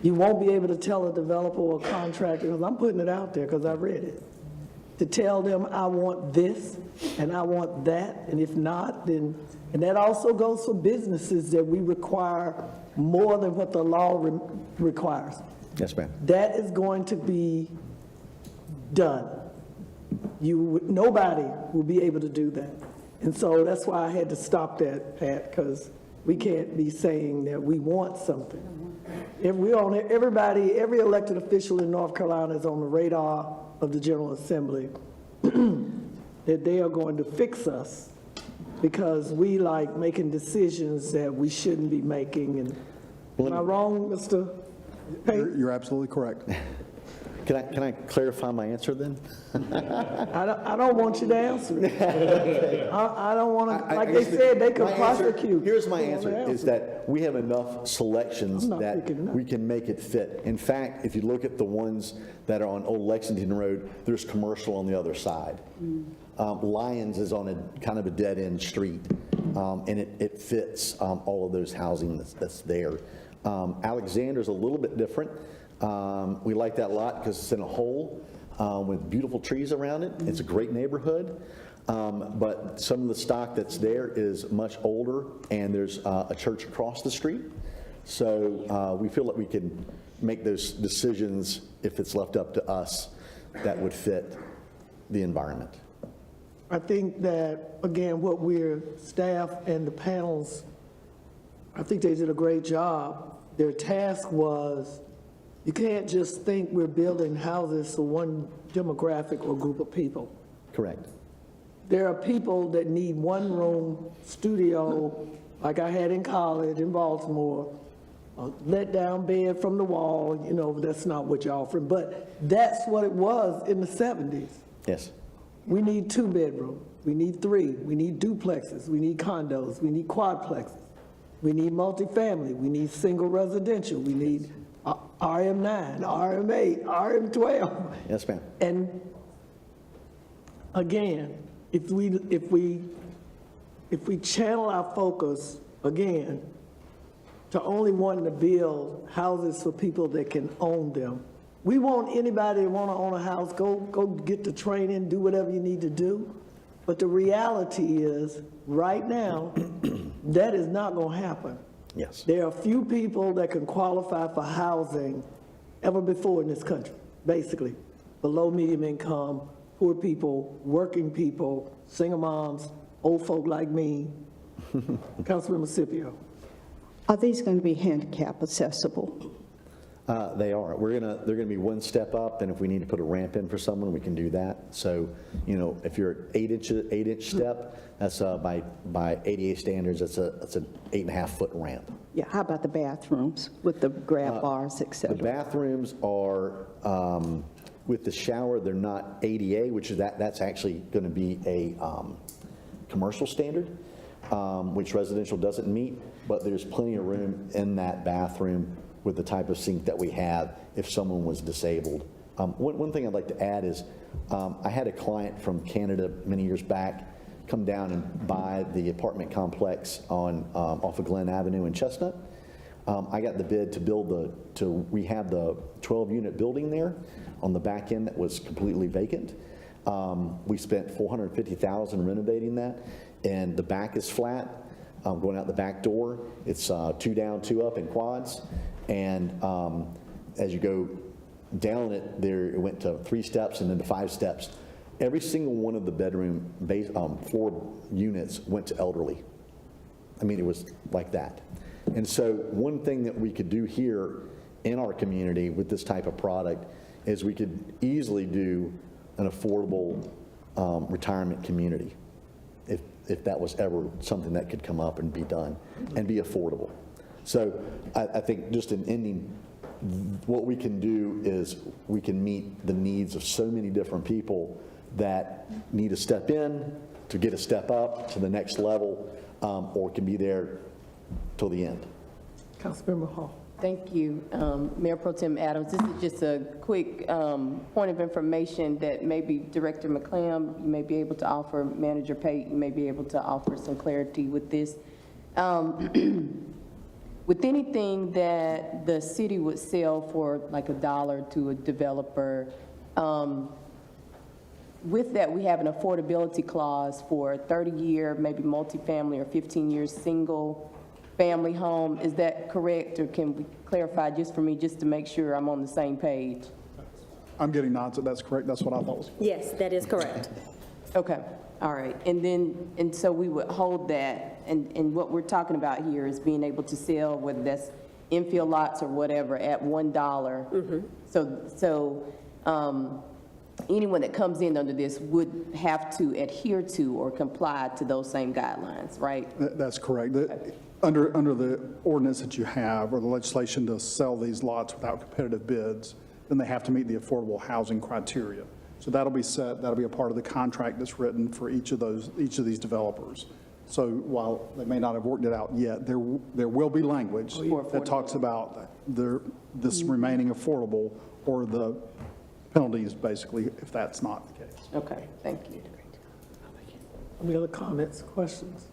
You won't be able to tell a developer or contractor, because I'm putting it out there because I read it, to tell them I want this and I want that, and if not, then, and that also goes for businesses that we require more than what the law requires. Yes, ma'am. That is going to be done. Nobody will be able to do that. And so that's why I had to stop that, Pat, because we can't be saying that we want something. Every elected official in North Carolina is on the radar of the General Assembly that they are going to fix us because we like making decisions that we shouldn't be making. And am I wrong, Mr. Payne? You're absolutely correct. Can I clarify my answer then? I don't want you to answer it. I don't want to, like they said, they could prosecute. Here's my answer, is that we have enough selections that we can make it fit. In fact, if you look at the ones that are on Old Lexington Road, there's commercial on the other side. Lyons is on a kind of a dead-end street, and it fits all of those housing that's there. Alexander's a little bit different. We like that lot because it's in a hole with beautiful trees around it. It's a great neighborhood, but some of the stock that's there is much older, and there's a church across the street. So we feel that we can make those decisions, if it's left up to us, that would fit the environment. I think that, again, what staff and the panels, I think they did a great job. Their task was, you can't just think we're building houses for one demographic or group of people. Correct. There are people that need one-room studio, like I had in college in Baltimore, a let-down bed from the wall. You know, that's not what you're offering, but that's what it was in the 70s. Yes. We need 2-bedroom, we need 3, we need duplexes, we need condos, we need quadplexes, we need multifamily, we need single residential, we need RM9, RM8, RM12. Yes, ma'am. And again, if we channel our focus again to only wanting to build houses for people that can own them, we want anybody that want to own a house, go get the training, do whatever you need to do. But the reality is, right now, that is not going to happen. Yes. There are few people that can qualify for housing ever before in this country, basically. Below medium income, poor people, working people, single moms, old folk like me. Councilmember Scipio. Are these going to be handicap accessible? They are. They're gonna be one step up, and if we need to put a ramp in for someone, we can do that. So, you know, if you're 8-inch step, that's by ADA standards, that's an 8.5-foot ramp. Yeah, how about the bathrooms with the grab bars, et cetera? The bathrooms are, with the shower, they're not ADA, which is that's actually gonna be a commercial standard, which residential doesn't meet, but there's plenty of room in that bathroom with the type of sink that we have if someone was disabled. One thing I'd like to add is I had a client from Canada many years back come down and buy the apartment complex off of Glen Avenue in Chestnut. I got the bid to build to rehab the 12-unit building there on the back end that was completely vacant. We spent $450,000 renovating that, and the back is flat. Going out the back door, it's 2 down, 2 up in quads, and as you go down it, there it went to 3 steps and then to 5 steps. Every single one of the bedroom floor units went to elderly. I mean, it was like that. And so one thing that we could do here in our community with this type of product is we could easily do an affordable retirement community if that was ever something that could come up and be done and be affordable. So I think just in ending, what we can do is we can meet the needs of so many different people that need to step in to get a step up to the next level, or can be there till the end. Councilmember Hall. Thank you, Mayor Pro Tem Adams. This is just a quick point of information that maybe Director McClam, you may be able to offer, Manager Pate, you may be able to offer some clarity with this. With anything that the city would sell for like $1 to a developer, with that, we have an affordability clause for a 30-year, maybe multifamily, or 15-year single family home. Is that correct, or can we clarify just for me, just to make sure I'm on the same page? I'm getting nods that that's correct. That's what I thought was. Yes, that is correct. Okay, all right. And so we would hold that, and what we're talking about here is being able to sell, whether that's infill lots or whatever, at $1. So anyone that comes in under this would have to adhere to or comply to those same guidelines, right? That's correct. Under the ordinance that you have, or the legislation to sell these lots without competitive bids, then they have to meet the affordable housing criteria. So that'll be set, that'll be a part of the contract that's written for each of these developers. So while they may not have worked it out yet, there will be language that talks about this remaining affordable, or the penalties, basically, if that's not the case. Okay, thank you. Any other comments, questions?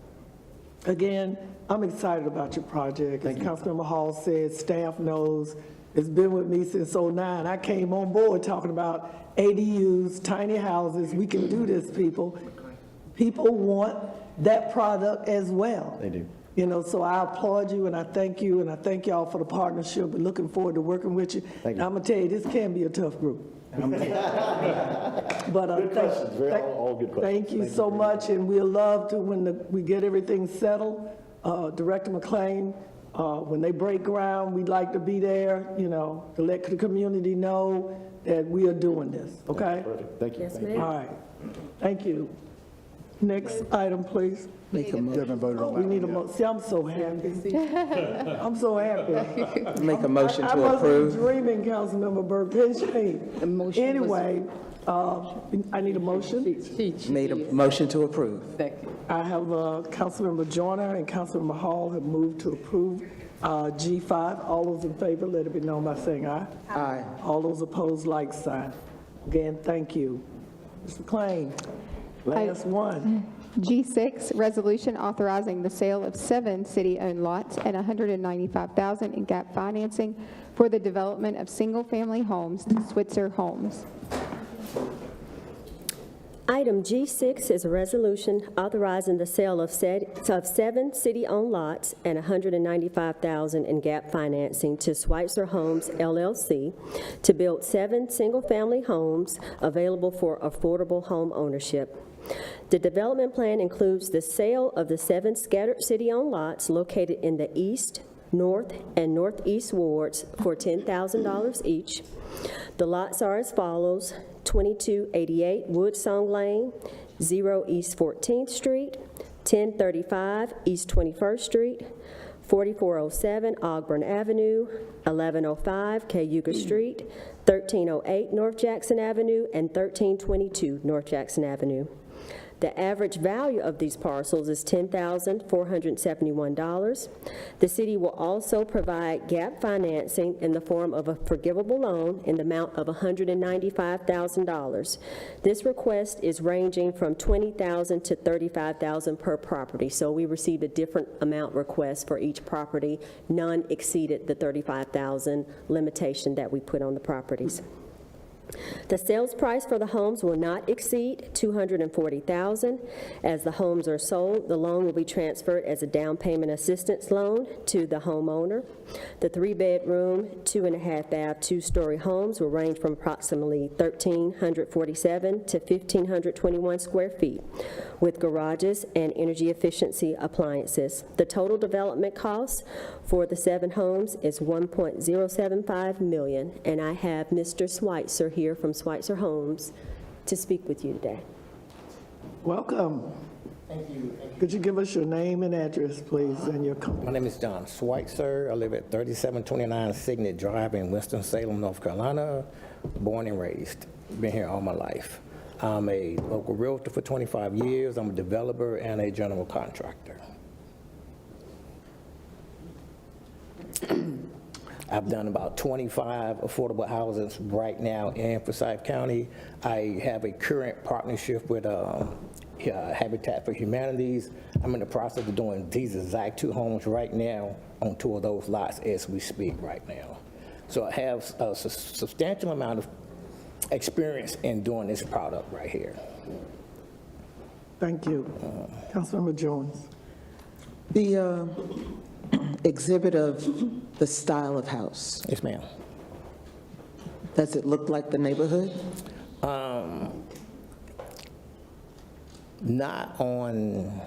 Again, I'm excited about your project. As Councilmember Hall said, staff knows. It's been with me since '09. I came on board talking about ADUs, tiny houses. We can do this, people. People want that product as well. They do. You know, so I applaud you, and I thank you, and I thank y'all for the partnership, and looking forward to working with you. Thank you. I'm gonna tell you, this can be a tough group. But Good questions, all good questions. Thank you so much, and we'll love to, when we get everything settled, Director McClain, when they break ground, we'd like to be there, you know, to let the community know that we are doing this, okay? Perfect. Thank you. Yes, Thank you. ma'am. All right, thank you. Next item, please. Make a You haven't voted on We that need a one yet. see, I'm so happy. I'm so happy. Make a motion I to must be approve. dreaming, Councilmember Burke. The motion was- Anyway, I need a motion. Made a motion to approve. Second. I have Councilmember Joyner and Councilmember Hall have moved to approve G5. All those in favor, let it be known by saying aye. Aye. All those opposed, like sign. Again, thank you. Mr. Klain, last one. G6, resolution authorizing the sale of 7 city-owned lots and $195,000 in gap financing for the development of single-family homes to Switzer Homes. Item G6 is a resolution authorizing the sale of 7 city-owned lots and $195,000 in gap financing to Schweitzer Homes LLC to build 7 single-family homes available for affordable home ownership. The development plan includes the sale of the 7 scattered city-owned lots located in the east, north, and northeast wards for $10,000 each. The lots are as follows: 2288 Woodsong Lane, 0 East 14th Street, 1035 East 21st Street, 4407 Ogburn Avenue, 1105 Cayuga Street, 1308 North Jackson Avenue, and 1322 North Jackson Avenue. The average value of these parcels is $10,471. The city will also provide gap financing in the form of a forgivable loan in the amount of $195,000. This request is ranging from $20,000 to $35,000 per property. So we received a different amount request for each property. None exceeded the $35,000 limitation that we put on the properties. The sales price for the homes will not exceed $240,000. As the homes are sold, the loan will be transferred as a down payment assistance loan to the homeowner. The 3-bedroom, 2.5-bath, 2-story homes will range from approximately 1,347 to 1,521 square feet, with garages and energy efficiency appliances. The total development cost for the 7 homes is $1.075 million, and I have Mr. Schweitzer here from Schweitzer Homes to speak with you today. Welcome. Thank you. Could you give us your name and address, please, and your company? My name is John Schweitzer. I live at 3729 Signet Drive in Winston-Salem, North Carolina, born and raised. Been here all my life. I'm a local realtor for 25 years. I'm a developer and a general contractor. I've done about 25 affordable houses right now in Forsyth County. I have a current partnership with Habitat for Humanities. I'm in the process of doing these exact 2 homes right now on 2 of those lots as we speak right now. So I have a substantial amount of experience in doing this product right here. Thank you. Councilmember Jones. The exhibit of the style of house. Yes, ma'am. Does it look like the neighborhood? Not on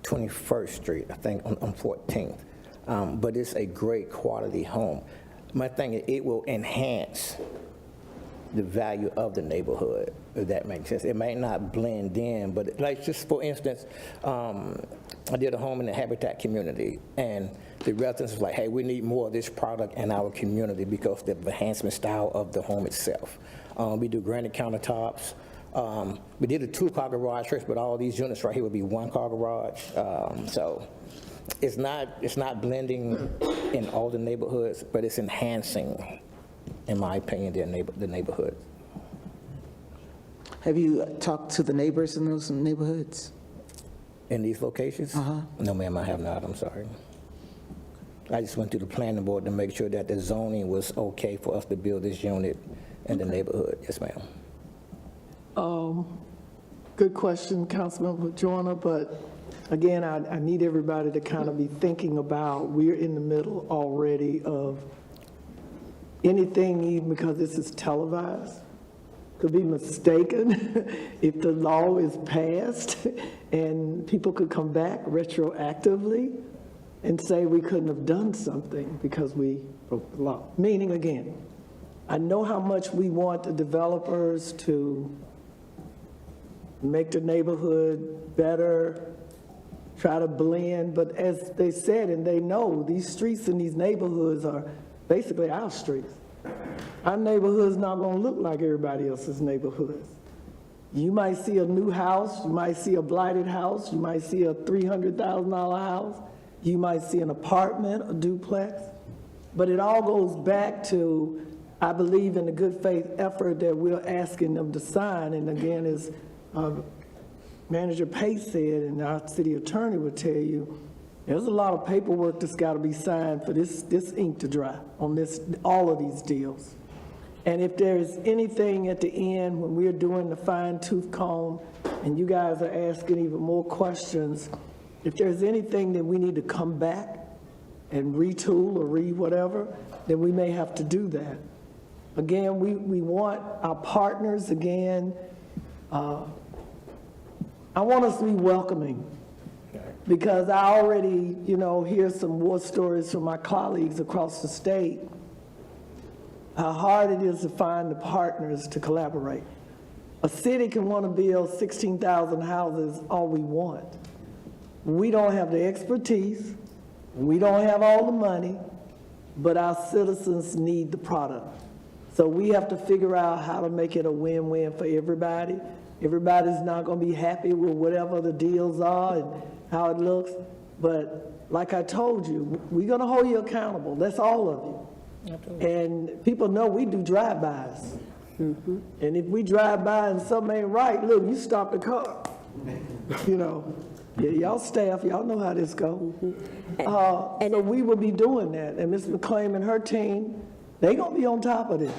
21st Street, I think on 14th, but it's a great quality home. My thing is it will enhance the value of the neighborhood, if that makes sense. It may not blend in, but like just for instance, I did a home in the Habitat community, and the residents was like, hey, we need more of this product in our community because of the enhancement style of the home itself. We do granite countertops. We did a 2-car garage first, but all these units right here would be 1-car garage. So it's not blending in all the neighborhoods, but it's enhancing, in my opinion, the neighborhood. Have you talked to the neighbors in those neighborhoods? In these locations? No, ma'am, I have not. I'm sorry. I just went to the planning board to make sure that the zoning was okay for us to build this unit in the neighborhood. Yes, ma'am. Good question, Councilmember Joyner, but again, I need everybody to kind of be thinking about, we're in the middle already of anything, even because this is televised, could be mistaken if the law is passed, and people could come back retroactively and say we couldn't have done something because we broke the law. Meaning, again, I know how much we want the developers to make the neighborhood better, try to blend, but as they said, and they know, these streets in these neighborhoods are basically our streets. Our neighborhood's not gonna look like everybody else's neighborhoods. You might see a new house, you might see a blighted house, you might see a $300,000 house, you might see an apartment, a duplex, but it all goes back to, I believe, in the good faith effort that we're asking them to sign, and again, as Manager Pace said, and our city attorney would tell you, there's a lot of paperwork that's got to be signed for this ink to dry on all of these deals. And if there's anything at the end when we're doing the fine-tooth comb and you guys are asking even more questions, if there's anything that we need to come back and retool or whatever, then we may have to do that. Again, we want our partners, again, I want us to be welcoming, because I already, hear some war stories from my colleagues across the state, how hard it is to find the partners to collaborate. A city can want to build 16,000 houses all we want. We don't have the expertise, we don't have all the money, but our citizens need the product. So we have to figure out how to make it a win-win for everybody. Everybody's not going to be happy with whatever the deals are and how it looks. But like I told you, we're going to hold you accountable. That's all of you. And people know we do drive-bys. And if we drive by and something ain't right, look, you stop the car. You know, yeah, y'all staff, y'all know how this goes. So we will be doing that. And Ms. McClain and her team, they going to be on top of this.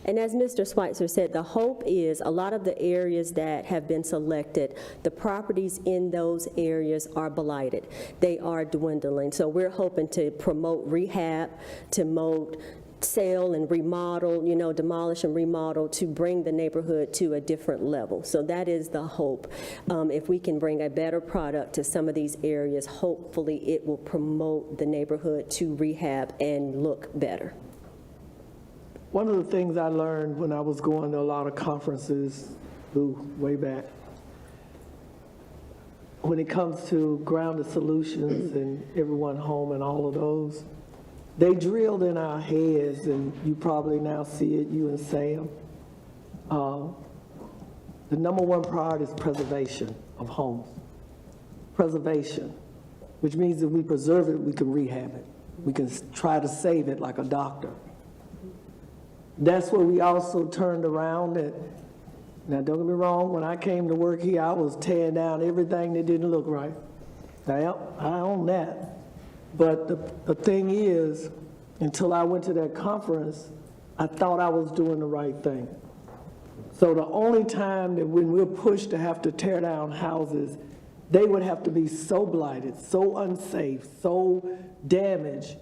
And as Mr. Schweitzer said, the hope is a lot of the areas that have been selected, the properties in those areas are blighted. They are dwindling. So we're hoping to promote rehab, to promote sale and remodel, you know, demolish and remodel to bring the neighborhood to a different level. So that is the hope. If we can bring a better product to some of these areas, hopefully it will promote the neighborhood to rehab and look better. One of the things I learned when I was going to a lot of conferences, way back, when it comes to grounded solutions and everyone home and all of those, they drilled in our heads, and you probably now see it, you and Sam. The number one priority is preservation of homes. Preservation, which means if we preserve it, we can rehab it. We can try to save it like a doctor. That's where we also turned around. Now, don't get me wrong, when I came to work here, I was tearing down everything that didn't look right. Now, I own that. But the thing is, until I went to that conference, I thought I was doing the right thing. So the only time that when we're pushed to have to tear down houses, they would have to be so blighted, so unsafe, so damaged,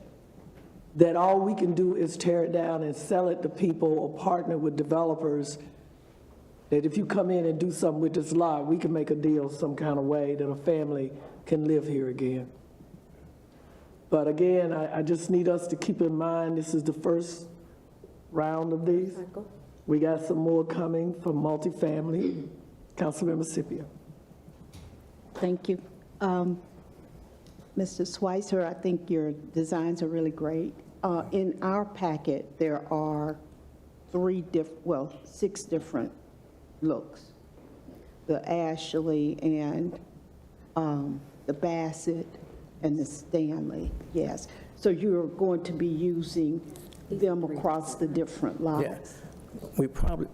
that all we can do is tear it down and sell it to people or partner with developers, that if you come in and do something with this lot, we can make a deal some kind of way that a family can live here again. But again, I just need us to keep in mind, this is the first round of these. We got some more coming from multifamily. Councilmember Scipio. Thank you. Mr. Schweitzer, I think your designs are really great. In our packet, there are 6 different looks. The Ashley and the Bassett and the Stanley, yes. So you're going to be using them across the different lots? Yeah. We probably,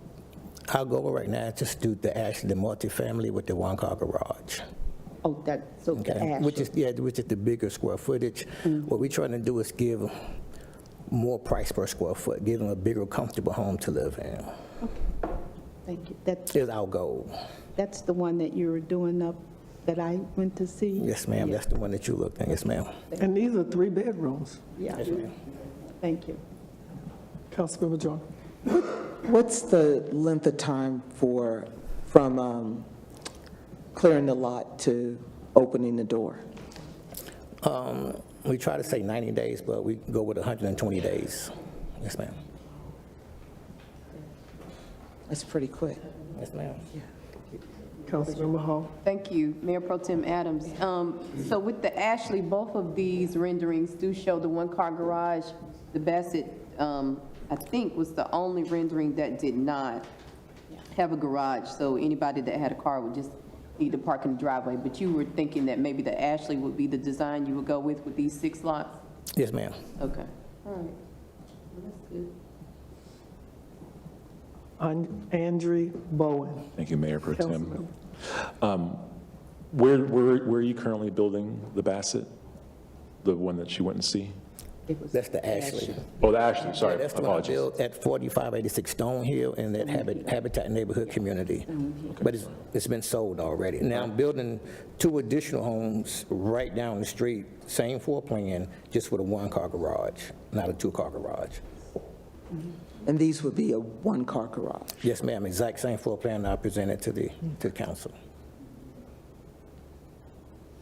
our goal right now is just do the Ashley, the multifamily with the one-car garage. Oh, so the Ashley. Which is the bigger square footage. What we're trying to do is give more price per square foot, give them a bigger, comfortable home to live in. Okay. Thank you. That is our goal. That's the one that you were doing up that I went to see? Yes, ma'am. Yeah. That's the one that you looked at. Yes, ma'am. And these are 3 bedrooms. Yeah. Yes, ma'am. Thank you. Councilmember John. What's the length of time from clearing the lot to opening the door? We try to say 90 days, but we go with 120 days. Yes, ma'am. That's pretty quick. Yes, ma'am. Yeah. Councilmember Hall. Thank you, Mayor Pro Tem Adams. So with the Ashley, both of these renderings do show the one-car garage. The Bassett, I think, was the only rendering that did not have a garage. So anybody that had a car would just need to park in the driveway. But you were thinking that maybe the Ashley would be the design you would go with these 6 lots? Yes, ma'am. Okay. All right. Well, that's good. Andrew Bowen. Thank you, Mayor Pro Tem. Where are you currently building the Bassett? The one that you went and see? That's the Ashley. Oh, the Ashley, sorry, That's the one I apologies. built at 4586 Stonehill in that Habitat neighborhood community. But it's been sold already. Now I'm building 2 additional homes right down the street, same floor plan, just with a one-car garage, not a 2-car garage. And these would be a one-car garage? Yes, ma'am, exact same floor plan I presented to the council.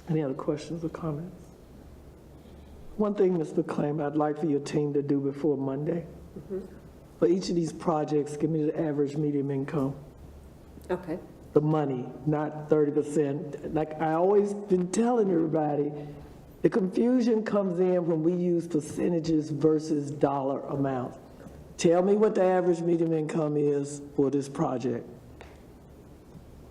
Any other questions or comments? One thing, Ms. McClain, I'd like for your team to do before Monday. For each of these projects, give me the average median income. Okay. The money, not 30%. Like I always been telling everybody, the confusion comes in when we use percentages versus dollar amount. Tell me what the average median income is for this project.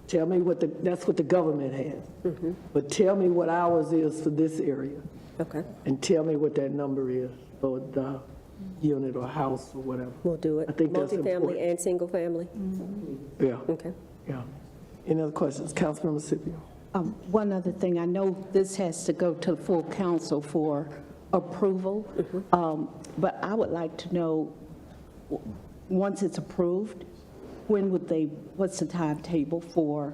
Tell me that's what the government has. But tell me what ours is for this area. Okay, And tell me what that number is for the unit or house or whatever. we'll do it. I think that's Multifamily important. and single family? Yeah, Okay. yeah. Any other questions? Councilmember Scipio. One other thing, I know this has to go to full council for approval, but I would like to know, once it's approved, what's the timetable for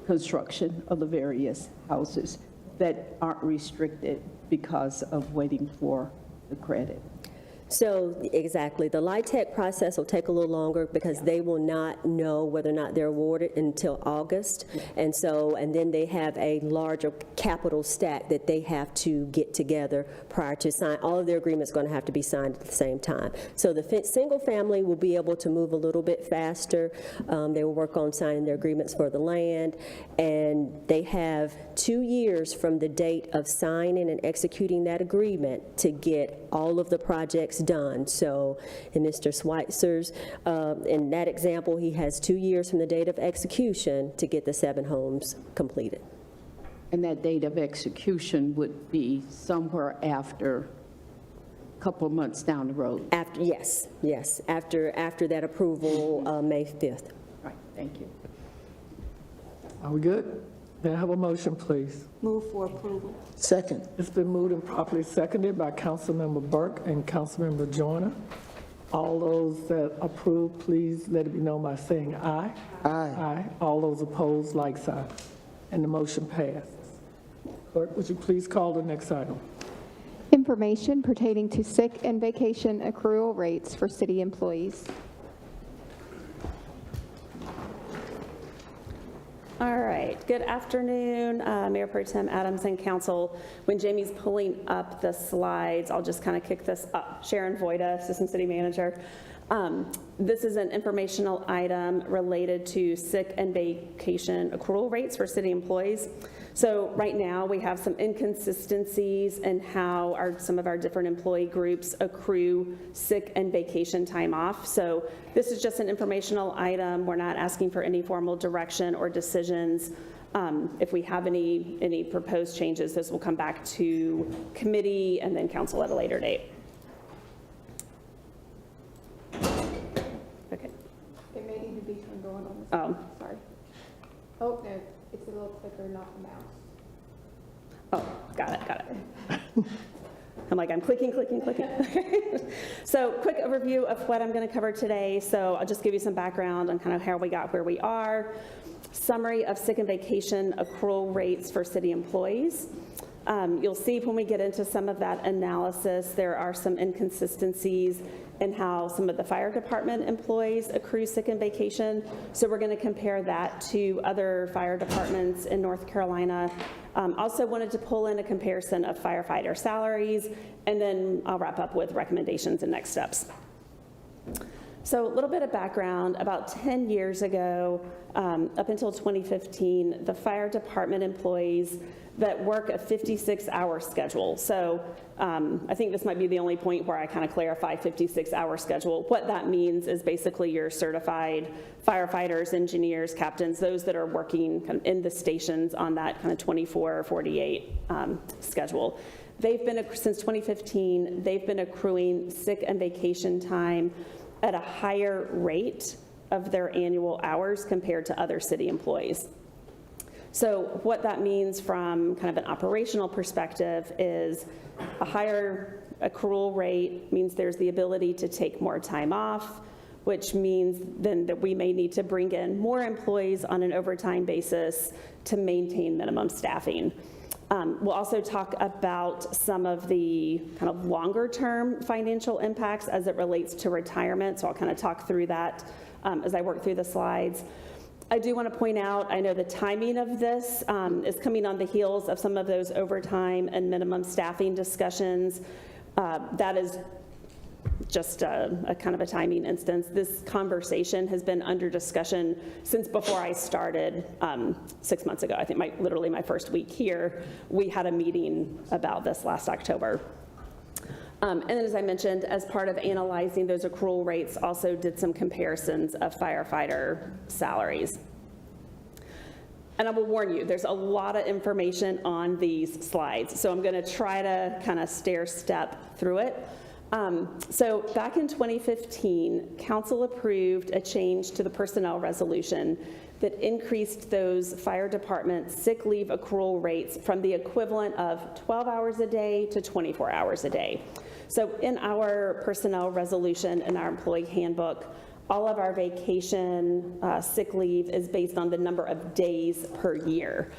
construction of the various houses that aren't restricted because of waiting for the credit? So, exactly. The LIHTC process will take a little longer because they will not know whether or not they're awarded until August. And then they have a larger capital stack that they have to get together prior to sign. All of their agreements are going to have to be signed at the same time. So the single family will be able to move a little bit faster. They will work on signing their agreements for the land. And they have 2 years from the date of signing and executing that agreement to get all of the projects done. So in Mr. Schweitzer's, in that example, he has 2 years from the date of execution to get the 7 homes completed. And that date of execution would be somewhere after a couple of months down the road? After, yes, after that approval, May 5th. Right, thank you. Are we good? May I have a motion, please? Move for approval. Second. It's been moved and properly seconded by Councilmember Burke and Councilmember Joyner. All those that approve, please let it be known by saying aye. Aye. Aye. All those opposed, like sign. And the motion passes. Clerk, would you please call the next item? Information pertaining to sick and vacation accrual rates for city employees. All right, good afternoon, Mayor Pro Tem Adams and Council. When Jamie's pulling up the slides, I'll just kind of kick this up. Sharon Voida, Assistant City Manager. This is an informational item related to sick and vacation accrual rates for city employees. So right now we have some inconsistencies in how some of our different employee groups accrue sick and vacation time off. So this is just an informational item. We're not asking for any formal direction or decisions. If we have any proposed changes, this will come back to committee and then council at a later date. Okay. There may need to be some going on this. Oh. Sorry. Oh, no, it's a little clicker, not the mouse. Oh, got it. I'm like, I'm clicking. So quick overview of what I'm going to cover today. So I'll just give you some background on kind of how we got where we are. Summary of sick and vacation accrual rates for city employees. You'll see when we get into some of that analysis, there are some inconsistencies in how some of the fire department employees accrue sick and vacation. So we're going to compare that to other fire departments in North Carolina. Also wanted to pull in a comparison of firefighter salaries, and then I'll wrap up with recommendations and next steps. So a little bit of background, about 10 years ago, up until 2015, the fire department employees that work a 56-hour schedule. So I think this might be the only point where I kind of clarify 56-hour schedule. What that means is basically your certified firefighters, engineers, captains, those that are working kind of in the stations on that kind of 24 or 48 schedule. They've been, since 2015, they've been accruing sick and vacation time at a higher rate of their annual hours compared to other city employees. So what that means from kind of an operational perspective is a higher accrual rate means there's the ability to take more time off, which means then that we may need to bring in more employees on an overtime basis to maintain minimum staffing. We'll also talk about some of the kind of longer term financial impacts as it relates to retirement. So I'll kind of talk through that as I work through the slides. I do want to point out, I know the timing of this is coming on the heels of some of those overtime and minimum staffing discussions. That is just a kind of a timing instance. This conversation has been under discussion since before I started 6 months ago. I think literally my first week here, we had a meeting about this last October. And then, as I mentioned, as part of analyzing those accrual rates, also did some comparisons of firefighter salaries. And I will warn you, there's a lot of information on these slides, so I'm going to try to kind of stair-step through it. So back in 2015, council approved a change to the personnel resolution that increased those fire department sick leave accrual rates from the equivalent of 12 hours a day to 24 hours a day. So in our personnel resolution in our employee handbook, all of our vacation sick leave is based on the number of days per year.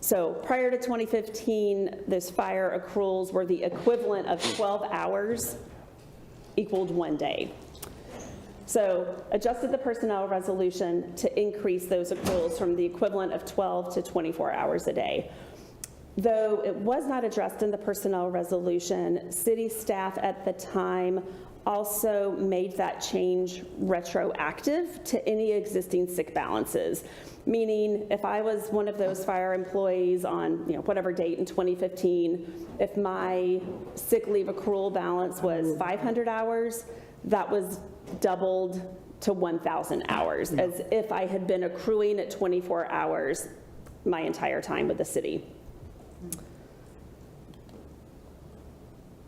So prior to 2015, those fire accruals were the equivalent of 12 hours equaled 1 day. So adjusted the personnel resolution to increase those accruals from the equivalent of 12 to 24 hours a day. Though it was not addressed in the personnel resolution, city staff at the time also made that change retroactive to any existing sick balances. Meaning, if I was one of those fire employees on whatever date in 2015, if my sick leave accrual balance was 500 hours, that was doubled to 1,000 hours, as if I had been accruing at 24 hours my entire time with the city.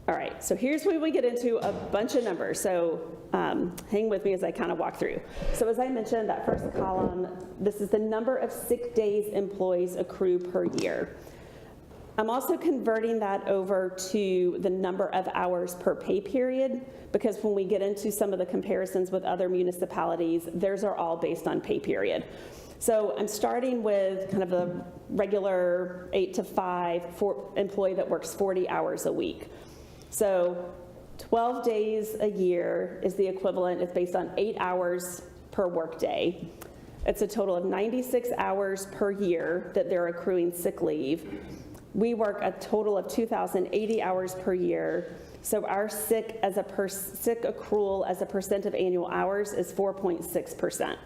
All right, so here's where we get into a bunch of numbers. So hang with me as I kind of walk through. So as I mentioned, that first column, this is the number of sick days employees accrue per year. I'm also converting that over to the number of hours per pay period, because when we get into some of the comparisons with other municipalities, theirs are all based on pay period. So I'm starting with kind of a regular 8 to 5 employee that works 40 hours a week. So 12 days a year is the equivalent. It's based on 8 hours per workday. It's a total of 96 hours per year that they're accruing sick leave. We work a total of 2,080 hours per year. So our sick accrual as a percent of annual hours is 4.6%.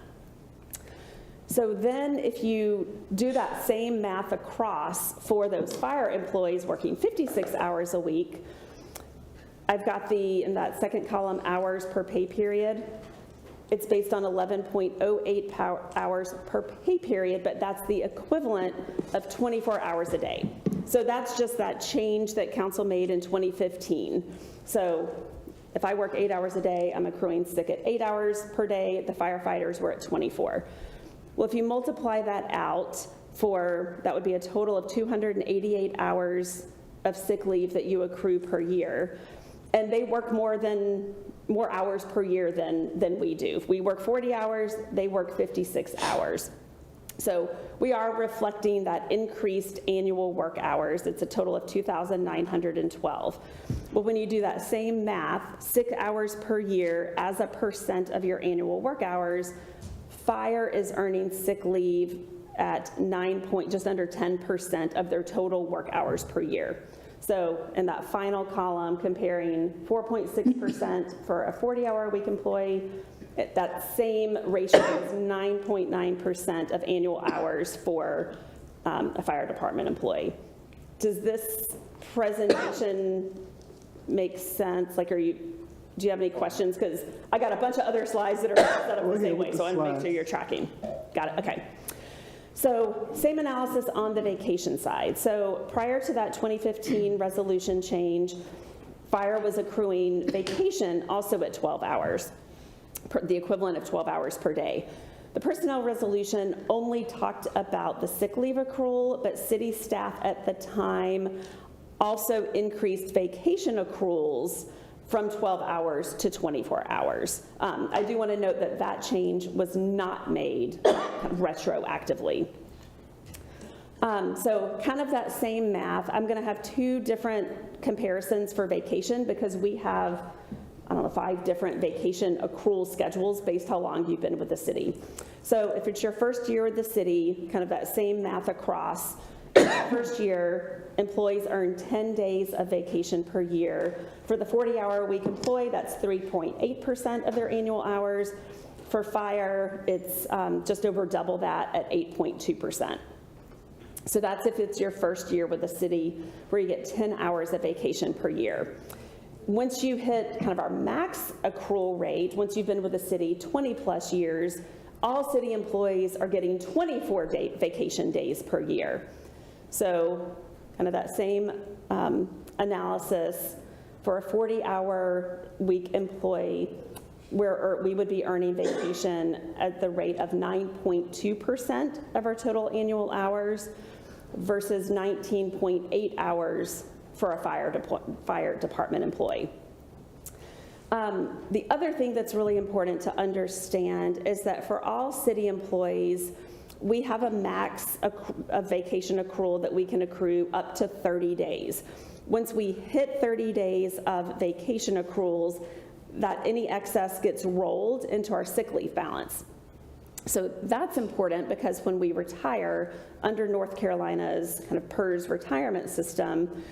So then if you do that same math across for those fire employees working 56 hours a week, I've got in that second column, hours per pay period. It's based on 11.08 hours per pay period, but that's the equivalent of 24 hours a day. So that's just that change that council made in 2015. So if I work 8 hours a day, I'm accruing sick at 8 hours per day. The firefighters were at 24. Well, if you multiply that out that would be a total of 288 hours of sick leave that you accrue per year. And they work more hours per year than we do. If we work 40 hours, they work 56 hours. So we are reflecting that increased annual work hours. It's a total of 2,912. Well, when you do that same math, sick hours per year as a percent of your annual work hours, fire is earning sick leave at just under 10% of their total work hours per year. So in that final column, comparing 4.6% for a 40-hour-a-week employee, that same ratio is 9.9% of annual hours for a fire department employee. Does this presentation make sense? Do you have any questions? Because I got a bunch of other slides that are set up the same way, so I want to make sure you're tracking. Got it, okay. So same analysis on the vacation side. So prior to that 2015 resolution change, fire was accruing vacation also at 12 hours, the equivalent of 12 hours per day. The personnel resolution only talked about the sick leave accrual, but city staff at the time also increased vacation accruals from 12 hours to 24 hours. I do want to note that that change was not made retroactively. So kind of that same math, I'm going to have two different comparisons for vacation because we have, 5 different vacation accrual schedules based how long you've been with the city. So if it's your first year with the city, kind of that same math across, first year, employees earn 10 days of vacation per year. For the 40-hour-a-week employee, that's 3.8% of their annual hours. For fire, it's just over double that at 8.2%. So that's if it's your first year with the city where you get 10 hours of vacation per year. once you hit kind of our max accrual rate, once you've been with the city 20-plus years, all city employees are getting 24 vacation days per year. So kind of that same analysis for a 40-hour week employee, where we would be earning vacation at the rate of 9.2% of our total annual hours versus 19.8 hours for a fire department employee. The other thing that's really important to understand is that for all city employees, we have a max of vacation accrual that we can accrue up to 30 days. Once we hit 30 days of vacation accruals, that any excess gets rolled into our sick leave balance. So that's important because when we retire under North Carolina's kind of PERS retirement system,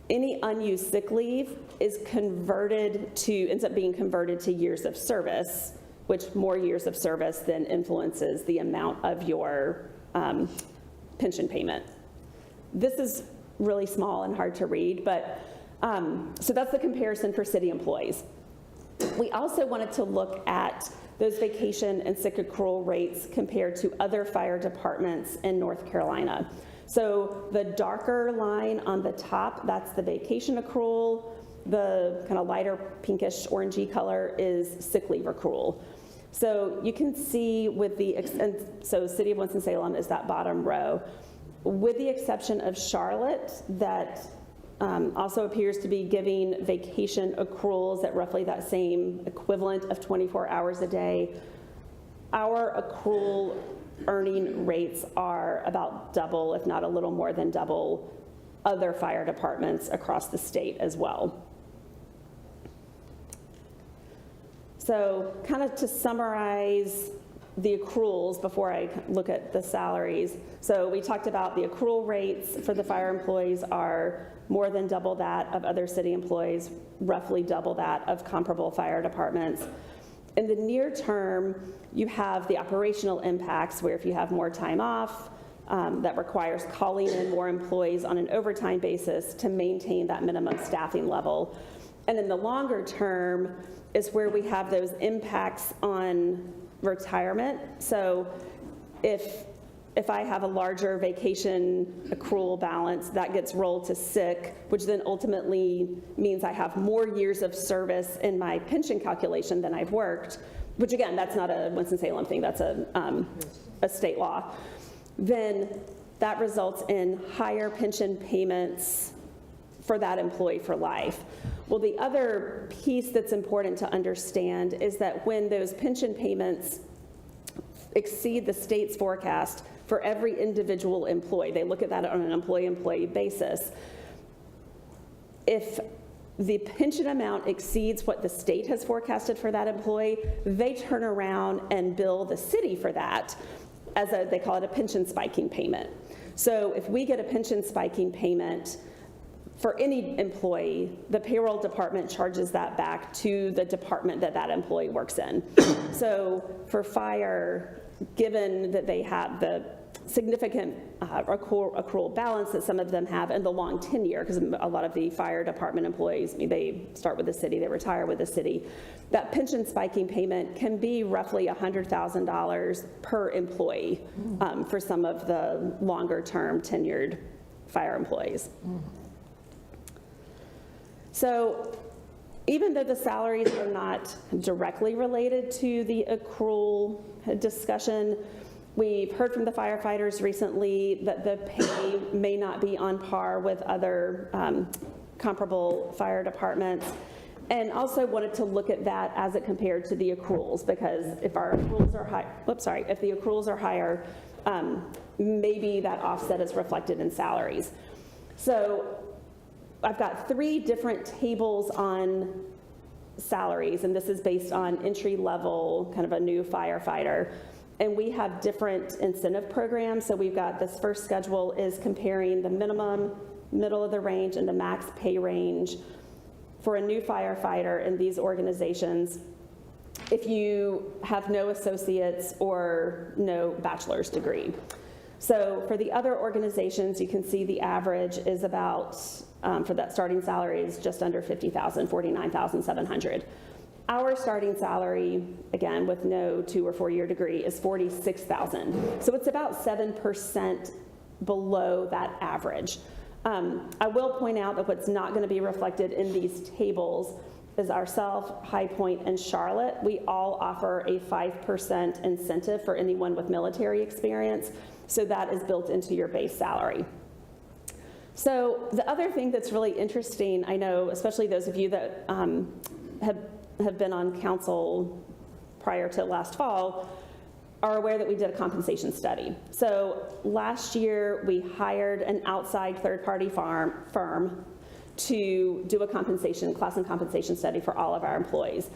any unused sick leave is ends up being converted to years of service, which more years of service then influences the amount of your pension payment. This is really small and hard to read, but so that's the comparison for city employees. We also wanted to look at those vacation and sick accrual rates compared to other fire departments in North Carolina. So the darker line on the top, that's the vacation accrual. The kind of lighter pinkish orangey color is sick leave accrual. So you can see with so City of Winston-Salem is that bottom row. With the exception of Charlotte, that also appears to be giving vacation accruals at roughly that same equivalent of 24 hours a day, our accrual earning rates are about double, if not a little more than double, other fire departments across the state as well. So kind of to summarize the accruals before I look at the salaries. So we talked about the accrual rates for the fire employees are more than double that of other city employees, roughly double that of comparable fire departments. In the near term, you have the operational impacts where if you have more time off, that requires calling in more employees on an overtime basis to maintain that minimum staffing level. And in the longer term is where we have those impacts on retirement. So if I have a larger vacation accrual balance, that gets rolled to sick, which then ultimately means I have more years of service in my pension calculation than I've worked, which again, that's not a Winston-Salem thing, that's a state law. Then that results in higher pension payments for that employee for life. Well, the other piece that's important to understand is that when those pension payments exceed the state's forecast for every individual employee, they look at that on an employee-employee basis. If the pension amount exceeds what the state has forecasted for that employee, they turn around and bill the city for that as they call it a pension spiking payment. So if we get a pension spiking payment for any employee, the payroll department charges that back to the department that that employee works in. So for fire, given that they have the significant accrual balance that some of them have and the long tenure, because a lot of the fire department employees, I mean, they start with the city, they retire with the city, that pension spiking payment can be roughly $100,000 per employee for some of the longer term tenured fire employees. So even though the salaries are not directly related to the accrual discussion, we've heard from the firefighters recently that the pay may not be on par with other comparable fire departments, and also wanted to look at that as it compared to the accruals, because if our accruals are high, if the accruals are higher, maybe that offset is reflected in salaries. So I've got 3 different tables on salaries, and this is based on entry level, kind of a new firefighter. And we have different incentive programs. So we've got this first schedule is comparing the minimum, middle of the range, and the max pay range for a new firefighter in these organizations if you have no associates or no bachelor's degree. So for the other organizations, you can see the average is about, for that starting salary is just under $50,000, $49,700. Our starting salary, again, with no 2 or 4 year degree, is $46,000. So it's about 7% below that average. I will point out that what's not going to be reflected in these tables is ourselves, High Point, and Charlotte. We all offer a 5% incentive for anyone with military experience, so that is built into your base salary. So the other thing that's really interesting, I know, especially those of you that have been on council prior to last fall, are aware that we did a compensation study. So last year, we hired an outside third-party firm to do a class and compensation study for all of our employees.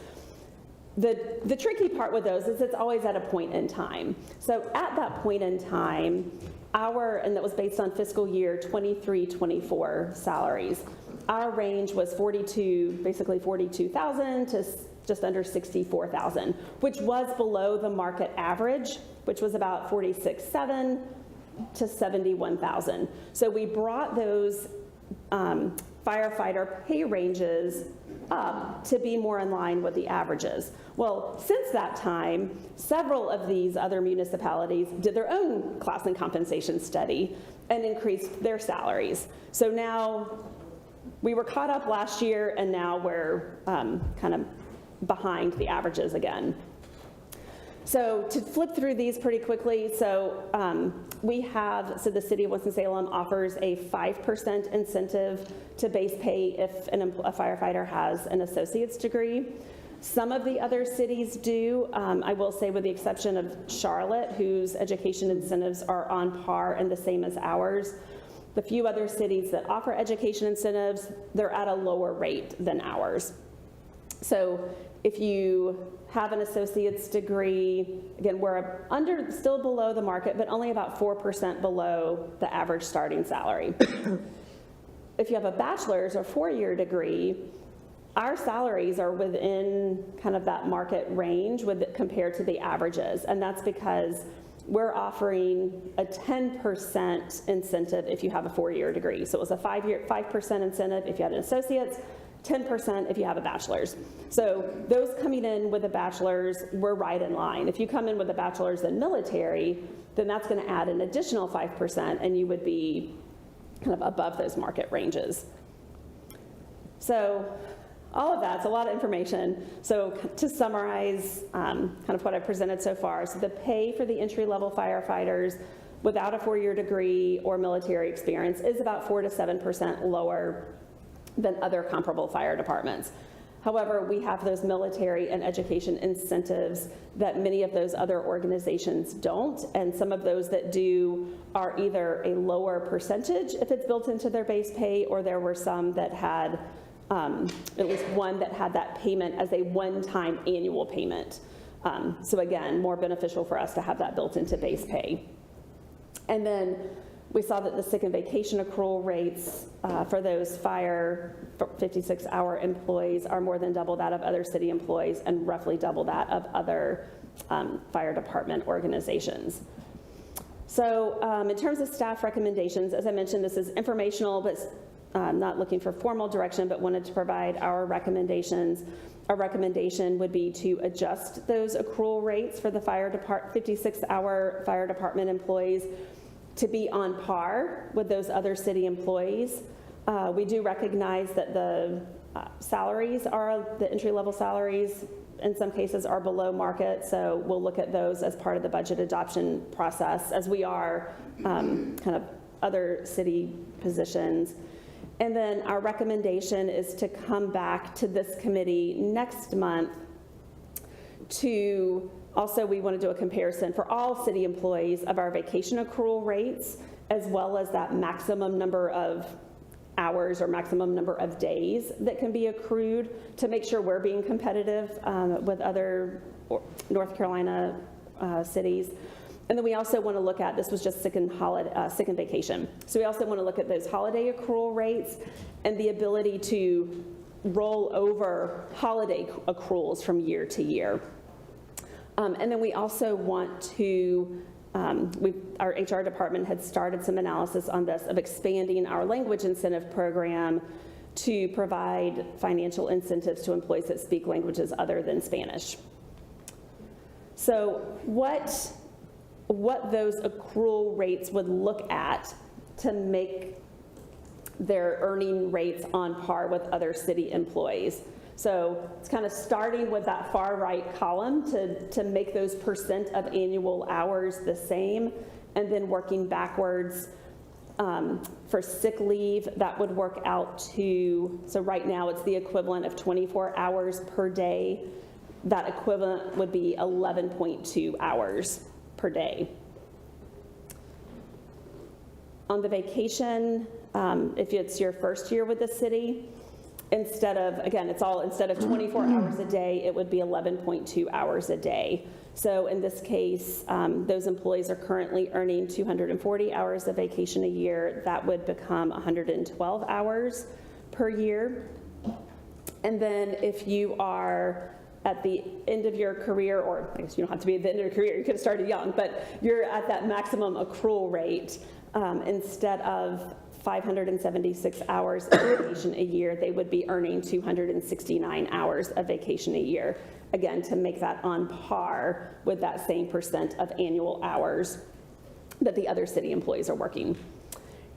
The tricky part with those is it's always at a point in time. So at that point in time, and that was based on fiscal year 23-24 salaries, our range was basically 42,000 to just under 64,000, which was below the market average, which was about 46,700 to 71,000. So we brought those firefighter pay ranges up to be more in line with the averages. Well, since that time, several of these other municipalities did their own class and compensation study and increased their salaries. So now we were caught up last year, and now we're kind of behind the averages again. So to flip through these pretty quickly, so the city of Winston-Salem offers a 5% incentive to base pay if a firefighter has an associate's degree. Some of the other cities do, I will say with the exception of Charlotte, whose education incentives are on par and the same as ours. The few other cities that offer education incentives, they're at a lower rate than ours. So if you have an associate's degree, again, we're still below the market, but only about 4% below the average starting salary. If you have a bachelor's or 4-year degree, our salaries are within kind of that market range compared to the averages, and that's because we're offering a 10% incentive if you have a 4-year degree. So it was a 5% incentive if you had an associate's, 10% if you have a bachelor's. So those coming in with a bachelor's, we're right in line. If you come in with a bachelor's in military, then that's going to add an additional 5%, and you would be kind of above those market ranges. So all of that's a lot of information. So to summarize kind of what I presented so far, so the pay for the entry-level firefighters without a 4-year degree or military experience is about 4 to 7% lower than other comparable fire departments. However, we have those military and education incentives that many of those other organizations don't, and some of those that do are either a lower percentage if it's built into their base pay, or there were some that had, at least one that had that payment as a one-time annual payment. So again, more beneficial for us to have that built into base pay. And then we saw that the sick and vacation accrual rates for those fire 56-hour employees are more than double that of other city employees and roughly double that of other fire department organizations. So in terms of staff recommendations, as I mentioned, this is informational, but not looking for formal direction, but wanted to provide our recommendations. Our recommendation would be to adjust those accrual rates for the 56-hour fire department employees to be on par with those other city employees. We do recognize that the the entry-level salaries in some cases are below market, so we'll look at those as part of the budget adoption process, as we are kind of other city positions. And then our recommendation is to come back to this committee next month to also, we want to do a comparison for all city employees of our vacation accrual rates, as well as that maximum number of hours or maximum number of days that can be accrued, to make sure we're being competitive with other North Carolina cities. And then we also want to look at, this was just sick and vacation. So we also want to look at those holiday accrual rates and the ability to roll over holiday accruals from year to year. And then we also want to our HR department had started some analysis on this of expanding our language incentive program to provide financial incentives to employees that speak languages other than Spanish. So what those accrual rates would look at to make their earning rates on par with other city employees. So it's kind of starting with that far right column to make those percent of annual hours the same, and then working backwards for sick leave, that would work out to, so right now it's the equivalent of 24 hours per day. That equivalent would be 11.2 hours per day. On the vacation, if it's your first year with the city, instead of 24 hours a day, it would be 11.2 hours a day. So in this case, those employees are currently earning 240 hours of vacation a year. That would become 112 hours per year. And then if you are at the end of your career, or I guess you don't have to be at the end of your career, you could have started young, but you're at that maximum accrual rate, instead of 576 hours of vacation a year, they would be earning 269 hours of vacation a year. Again, to make that on par with that same percent of annual hours that the other city employees are working.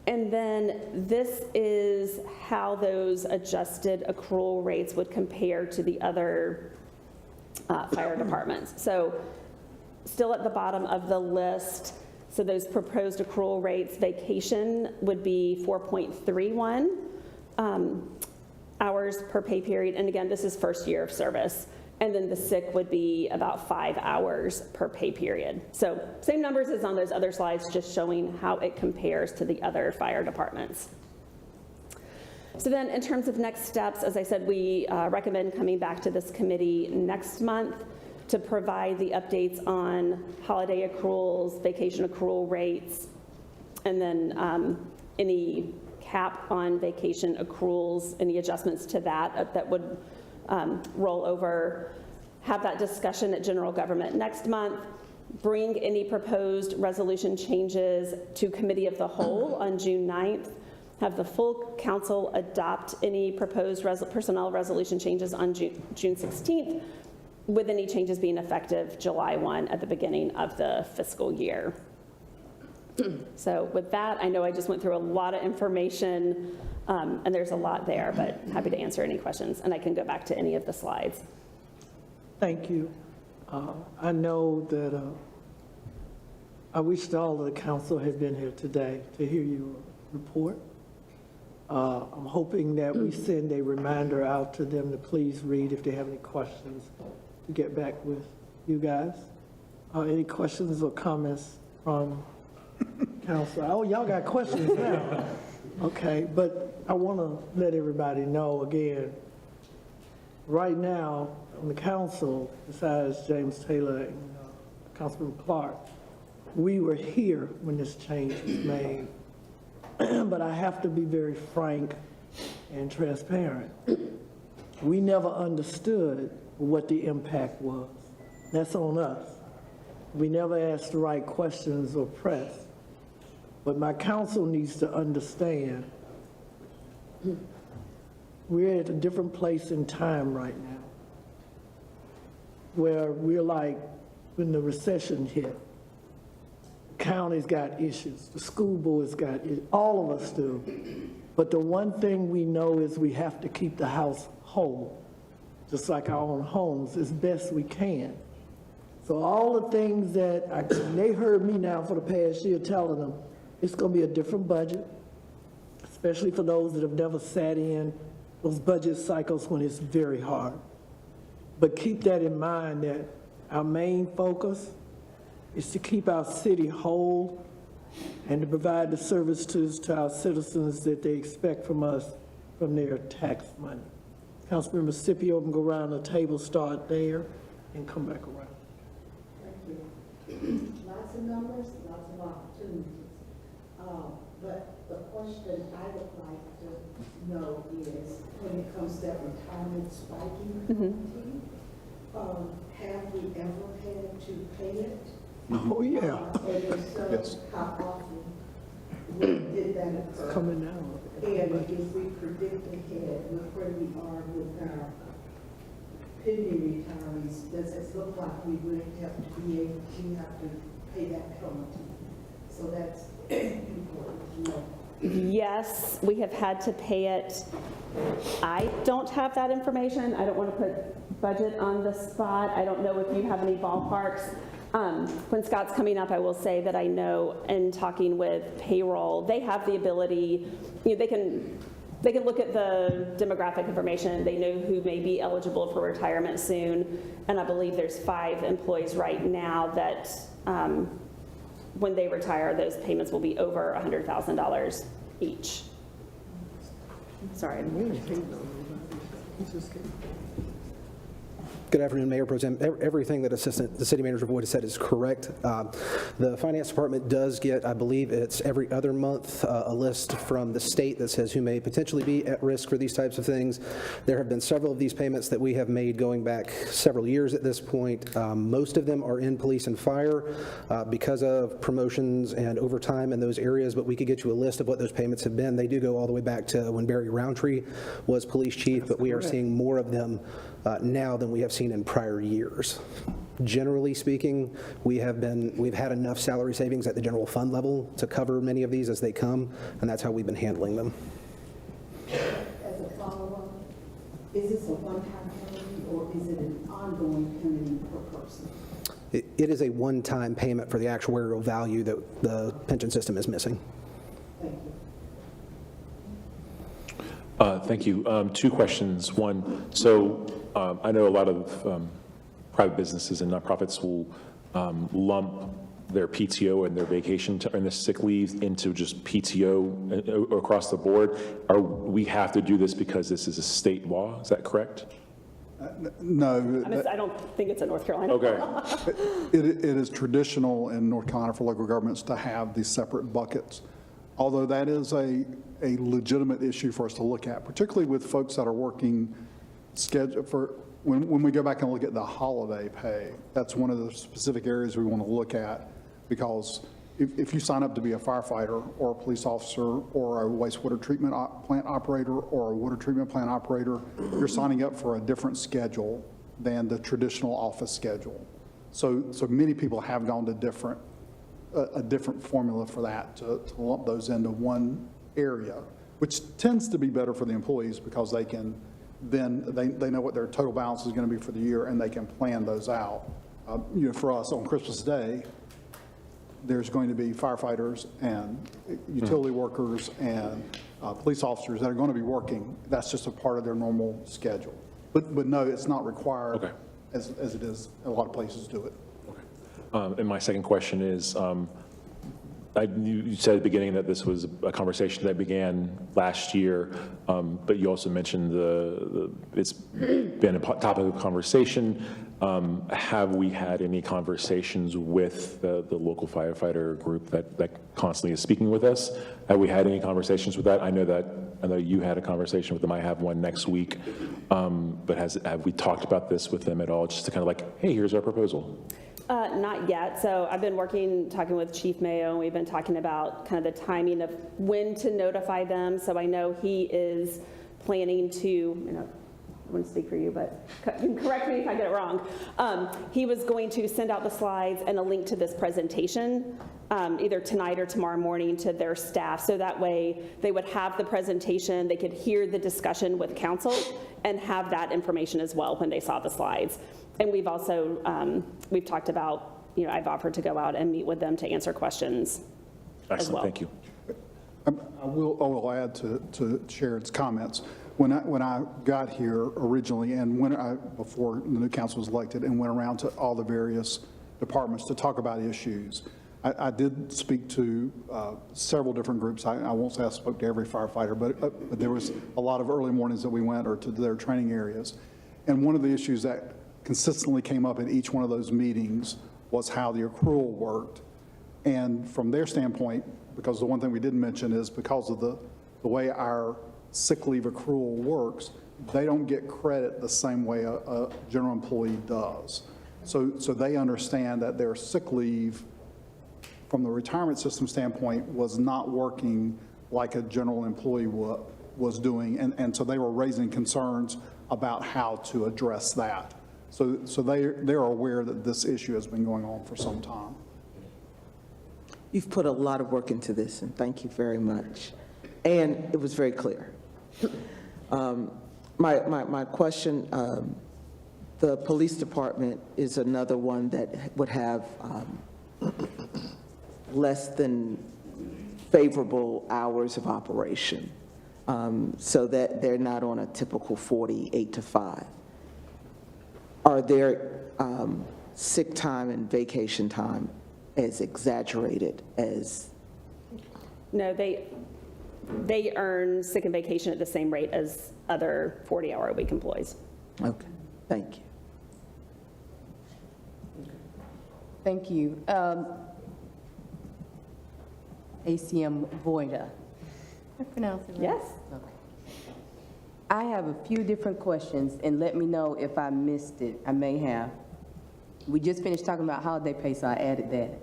And then this is how those adjusted accrual rates would compare to the other fire departments. So still at the bottom of the list, so those proposed accrual rates, vacation would be 4.31 hours per pay period. And again, this is first year of service. And then the sick would be about 5 hours per pay period. So same numbers as on those other slides, just showing how it compares to the other fire departments. So then in terms of next steps, as I said, we recommend coming back to this committee next month to provide the updates on holiday accruals, vacation accrual rates, and then any cap on vacation accruals, any adjustments to that would roll over, have that discussion at general government next month, bring any proposed resolution changes to committee of the whole on June 9th, have the full council adopt any proposed personnel resolution changes on June 16th, with any changes being effective July 1 at the beginning of the fiscal year. So with that, I know I just went through a lot of information, and there's a lot there, but happy to answer any questions, and I can go back to any of the slides. Thank you. I know that I wish all of the council had been here today to hear your report. I'm hoping that we send a reminder out to them to please read if they have any questions, to get back with you guys. Any questions or comments from council? Oh, y'all got questions now. Okay, but I want to let everybody know again, right now on the council, besides James Taylor and Councilman Clark, we were here when this change was made. But I have to be very frank and transparent. We never understood what the impact was. That's on us. We never asked the right questions or pressed. But my council needs to understand we're at a different place in time right now, where we're like when the recession hit. The county's got issues, the school board's got issues, all of us do. But the one thing we know is we have to keep the house whole, just like our own homes, as best we can. So all the things that they heard me now for the past year telling them, it's going to be a different budget, especially for those that have never sat in those budget cycles when it's very hard. But keep that in mind, that our main focus is to keep our city whole and to provide the services to our citizens that they expect from us from their tax money. Councilmember Scipio can go around the table, start there, and come back around. Thank you. Lots of numbers, lots of opportunities. But the question I would like to know is, when it comes to that retirement spiking, have we ever had to pay it Oh, yeah. And if so, Yes. how often did that occur? Coming out. And if we predict ahead with where we are with our pending retirees, does it look like we would have to be able to pay that penalty? So that's important to know. Yes, we have had to pay it. I don't have that information. I don't want to put budget on the spot. I don't know if you have any ballparks. When Scott's coming up, I will say that I know in talking with payroll, they have the ability, they can look at the demographic information. They know who may be eligible for retirement soon. And I believe there's 5 employees right now that when they retire, those payments will be over $100,000 each. Sorry. Good afternoon, Mayor Pro Tem. Everything that the City Manager Boyd has said is correct. The Finance Department does get, I believe it's every other month, a list from the state that says who may potentially be at risk for these types of things. There have been several of these payments that we have made going back several years at this point. Most of them are in police and fire because of promotions and overtime in those areas, but we could get you a list of what those payments have been. They do go all the way back to when Barry Roundtree was police chief, but we are seeing more of them now than we have seen in prior years. Generally speaking, we've had enough salary savings at the general fund level to cover many of these as they come, and that's how we've been handling them. As a follow-up, is this a one-time penalty or is it an ongoing penalty per person? It is a one-time payment for the actuarial value that the pension system is missing. Thank you. Thank you. 2 questions. One, so I know a lot of private businesses and nonprofits will lump their PTO and their vacation and the sick leave into just PTO across the board. We have to do this because this is a state law? Is that correct? No. I don't think it's in North Carolina. Okay. It is traditional in North Carolina for local governments to have these separate buckets, although that is a legitimate issue for us to look at, particularly with folks that are working schedule for, when we go back and look at the holiday pay, that's one of the specific areas we want to look at, because if you sign up to be a firefighter or a police officer or a wastewater treatment plant operator or a water treatment plant operator, you're signing up for a different schedule than the traditional office schedule. So many people have gone to a different formula for that, to lump those into one area, which tends to be better for the employees because they can then they know what their total balance is going to be for the year and they can plan those out. For us on Christmas Day, there's going to be firefighters and utility workers and police officers that are going to be working. That's just a part of their normal schedule. But no, it's not required as it is. A lot of places do it. And my second question is, you said at the beginning that this was a conversation that began last year, but you also mentioned it's been a topic of conversation. Have we had any conversations with the local firefighter group that constantly is speaking with us? Have we had any conversations with that? I know you had a conversation with them. I have one next week. But have we talked about this with them at all, just to kind of like, hey, here's our proposal? Not yet. So I've been talking with Chief Mayo, and we've been talking about kind of the timing of when to notify them. So I know he is planning to, I wouldn't speak for you, but correct me if I get it wrong. He was going to send out the slides and a link to this presentation either tonight or tomorrow morning to their staff. So that way they would have the presentation, they could hear the discussion with council and have that information as well when they saw the slides. And we've also, we've talked about, I've offered to go out and meet with them to answer questions as well. Thank you. I will add to Sharon's comments. When I got here originally and before the new council was elected and went around to all the various departments to talk about issues, I did speak to several different groups. I won't say I spoke to every firefighter, but there was a lot of early mornings that we went or to their training areas. And one of the issues that consistently came up in each one of those meetings was how the accrual worked. And from their standpoint, because the one thing we didn't mention is because of the way our sick leave accrual works, they don't get credit the same way a general employee does. So they understand that their sick leave, from the retirement system standpoint, was not working like a general employee was doing. And so they were raising concerns about how to address that. So they're aware that this issue has been going on for some time. You've put a lot of work into this, and thank you very much. And it was very clear. My question, the police department is another one that would have less than favorable hours of operation, so that they're not on a typical 40, 8 to 5. Are their sick time and vacation time as exaggerated as? No, they earn sick and vacation at the same rate as other 40-hour-a-week employees. Okay, thank you. Thank you. ACM Voida. I pronounce it right? Yes. Okay. I have a few different questions, and let me know if I missed it. I may have. We just finished talking about holiday pay, so I added that.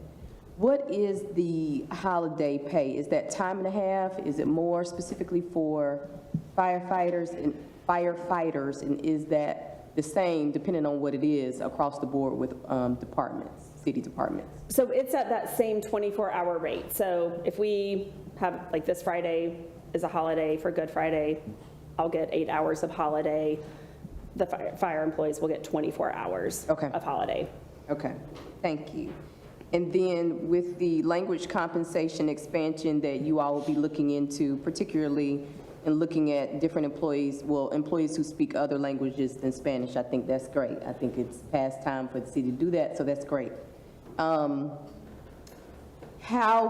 What is the holiday pay? Is that time and a half? Is it more specifically for firefighters? And is that the same, depending on what it is, across the board with departments, city departments? So it's at that same 24-hour rate. So if we have, like this Friday is a holiday for Good Friday, I'll get 8 hours of holiday. The fire employees will get 24 hours of holiday. Okay, thank you. And then with the language compensation expansion that you all will be looking into, particularly in looking at different employees, well, employees who speak other languages than Spanish, I think that's great. I think it's past time for the city to do that, so that's great. How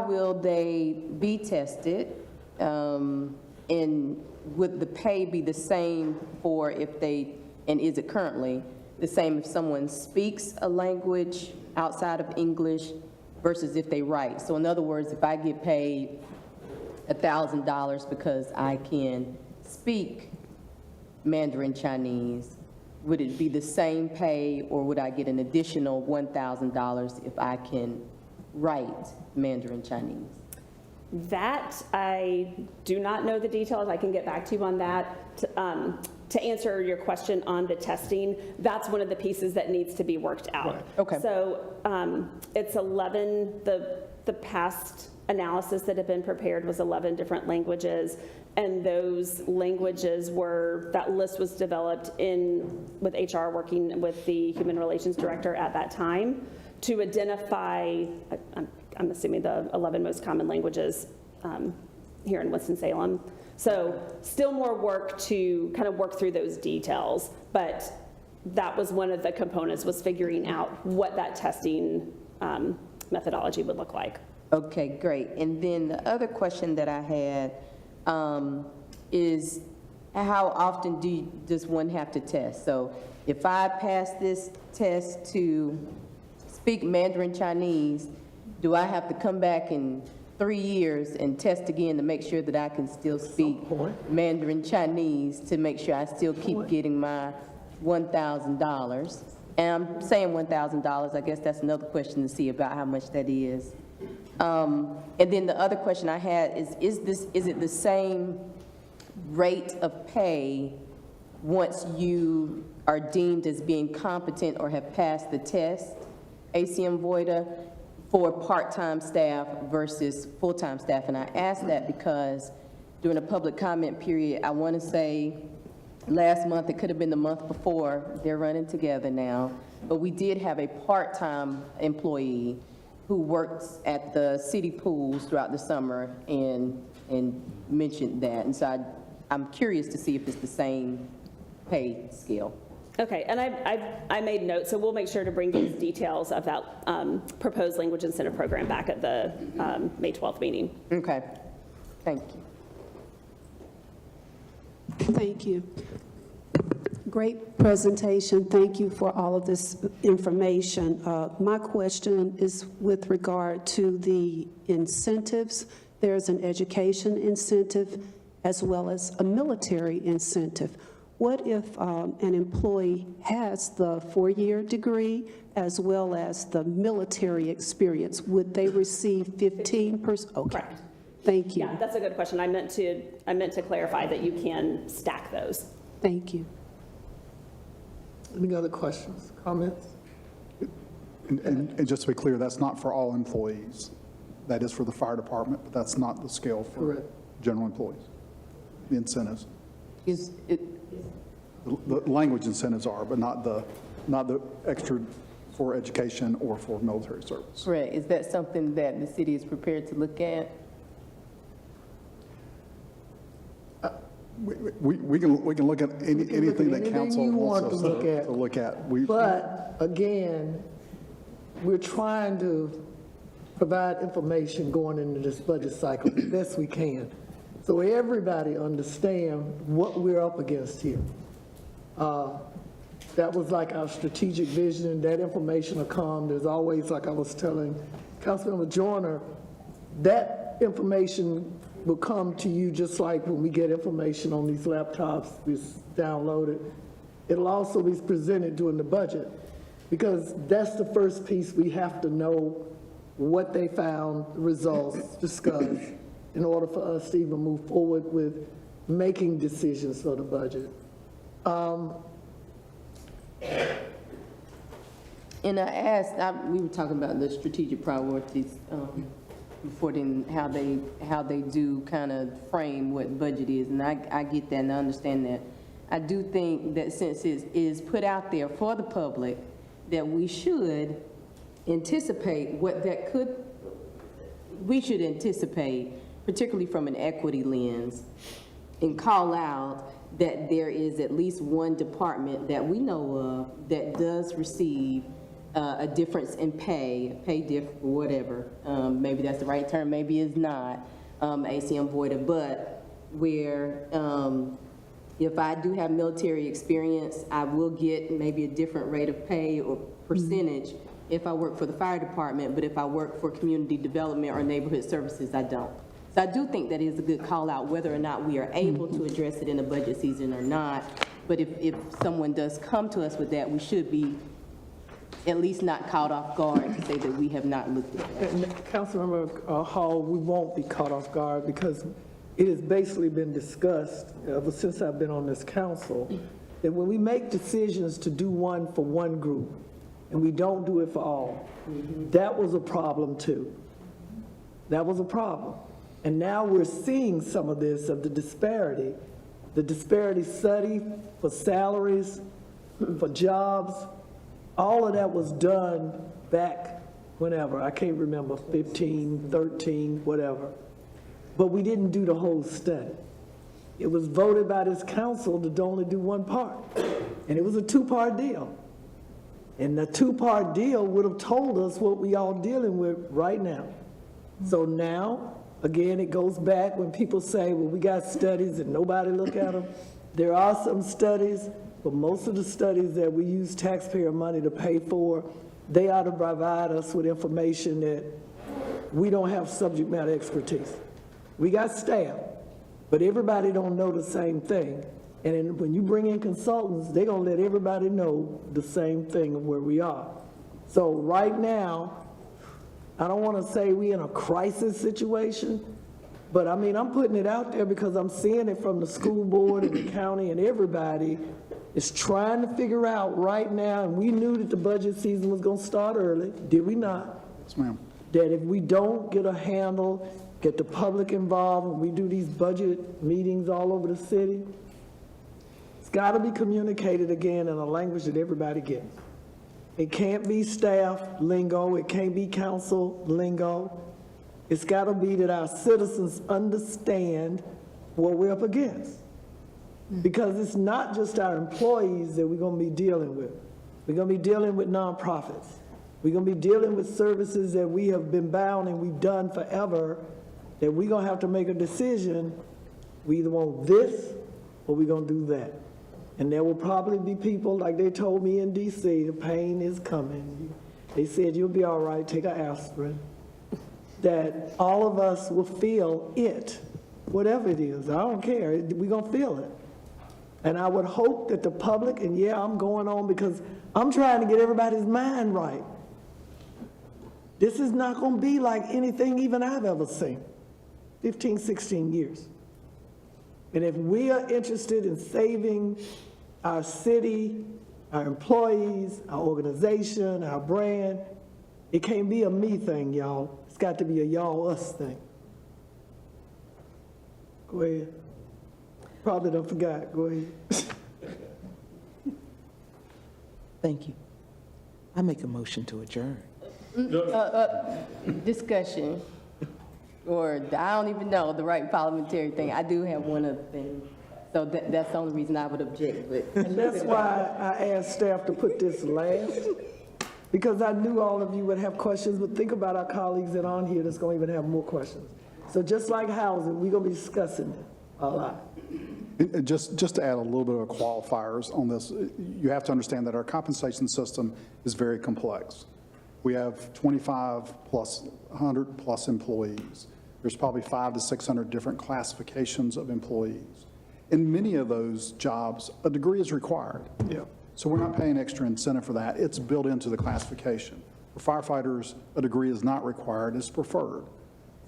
will they be tested? And would the pay be the same for if they, and is it currently the same if someone speaks a language outside of English versus if they write? So in other words, if I get paid $1,000 because I can speak Mandarin Chinese, would it be the same pay, or would I get an additional $1,000 if I can write Mandarin Chinese? That, I do not know the details. I can get back to you on that. To answer your question on the testing, that's one of the pieces that needs to be worked out. Right. Okay. So it's 11, the past analysis that had been prepared was 11 different languages, and those languages were, that list was developed with HR working with the Human Relations Director at that time to identify, I'm assuming the 11 most common languages here in Winston-Salem. So still more work to kind of work through those details, but that was one of the components, was figuring out what that testing methodology would look like. Okay, great. And then the other question that I had is how often does one have to test? So if I pass this test to speak Mandarin Chinese, do I have to come back in 3 years and test again to make sure that I can still speak Mandarin Chinese, to make sure I still keep getting my $1,000? And I'm saying $1,000, I guess that's another question to see about how much that is. And then the other question I had is it the same rate of pay once you are deemed as being competent or have passed the test, ACM Voida, for part-time staff versus full-time staff? And I ask that because during a public comment period, I want to say last month, it could have been the month before, they're running together now, but we did have a part-time employee who works at the city pools throughout the summer and mentioned that. And so I'm curious to see if it's the same pay scale. Okay, and I made notes, so we'll make sure to bring these details of that proposed language incentive program back at the May 12th meeting. Okay, thank you. Thank you. Great presentation. Thank you for all of this information. My question is with regard to the incentives. There's an education incentive as well as a military incentive. what if an employee has the 4-year degree as well as the military experience? Would they receive 15%? Okay. Correct. Thank you. Yeah, that's a good question. I meant to clarify that you can stack those. Thank you. Any other questions, comments? And just to be clear, that's not for all employees. That is for the fire department, but that's not the scale for Correct. general employees. The incentives. Is it, The language incentives are, but not the extra for education or for military service. correct, is that something that the city is prepared to look at? We can look at anything that council you wants want us to look at. to look at. But again, we're trying to provide information going into this budget cycle the best we can, so everybody understand what we're up against here. That was like our strategic vision. That information will come. There's always, like I was telling Councilmember Joyner, that information will come to you just like when we get information on these laptops, we download it. It'll also be presented during the budget, because that's the first piece. We have to know what they found, results, discussed, in order for us to even move forward with making decisions for the budget. And I asked, we were talking about the strategic priorities before then, how they do kind of frame what budget is, and I get that and I understand that. I do think that since it is put out there for the public, that we should anticipate what that could, we should anticipate, particularly from an equity lens, and call out that there is at least one department that we know of that does receive a difference in pay diff, whatever. Maybe that's the right term, maybe it's not, ACM voided, but where if I do have military experience, I will get maybe a different rate of pay or percentage if I work for the fire department, but if I work for community development or neighborhood services, I don't. So I do think that is a good call out, whether or not we are able to address it in a budget season or not. But if someone does come to us with that, we should be at least not caught off guard to say that we have not looked at that. And Councilmember Hall, we won't be caught off guard, because it has basically been discussed ever since I've been on this council, that when we make decisions to do one for one group, and we don't do it for all, that was a problem too. That was a problem. And now we're seeing some of this, of the disparity study for salaries, for jobs. All of that was done back whenever, I can't remember, 15, 13, whatever. But we didn't do the whole study. It was voted by this council to only do one part. And it was a two-part deal. And the two-part deal would have told us what we all dealing with right now. So now, again, it goes back when people say, well, we got studies and nobody look at them. There are some studies, but most of the studies that we use taxpayer money to pay for, they ought to provide us with information that we don't have subject matter expertise. We got staff, but everybody don't know the same thing. And then when you bring in consultants, they're gonna let everybody know the same thing of where we are. So right now, I don't wanna say we in a crisis situation, but I mean, I'm putting it out there because I'm seeing it from the school board and the county, and everybody is trying to figure out right now, and we knew that the budget season was gonna start early, did we not? Yes, ma'am. That if we don't get a handle, get the public involved, when we do these budget meetings all over the city, it's gotta be communicated again in a language that everybody gets. It can't be staff lingo, it can't be council lingo. It's gotta be that our citizens understand what we're up against. Because it's not just our employees that we're gonna be dealing with. We're gonna be dealing with nonprofits. We're gonna be dealing with services that we have been bound and we've done forever, that we're gonna have to make a decision. We either want this or we're gonna do that. And there will probably be people, like they told me in DC, the pain is coming. They said, you'll be all right, take an aspirin. That all of us will feel it, whatever it is. I don't care, we're gonna feel it. And I would hope that the public, and yeah, I'm going on because I'm trying to get everybody's mind right. This is not going to be like anything even I've ever seen, 15, 16 years. And if we are interested in saving our city, our employees, our organization, our brand, it can't be a me thing, y'all. It's got to be a y'all, us thing. Go ahead. Probably don't forgot. Go ahead. Thank you. I make a motion to adjourn. Discussion, or I don't even know the right parliamentary thing. I do have one other thing, so that's the only reason I would object. But And that's why I asked staff to put this last, because I knew all of you would have questions, but think about our colleagues that aren't here that's going to even have more questions. So just like housing, we're going to be discussing it a lot. And just to add a little bit of qualifiers on this, you have to understand that our compensation system is very complex. We have 25 plus, 100 plus employees. There's probably 500 to 600 different classifications of employees. In many of those jobs, a degree is required. Yeah. So we're not paying extra incentive for that. It's built into the classification. For firefighters, a degree is not required, it's preferred.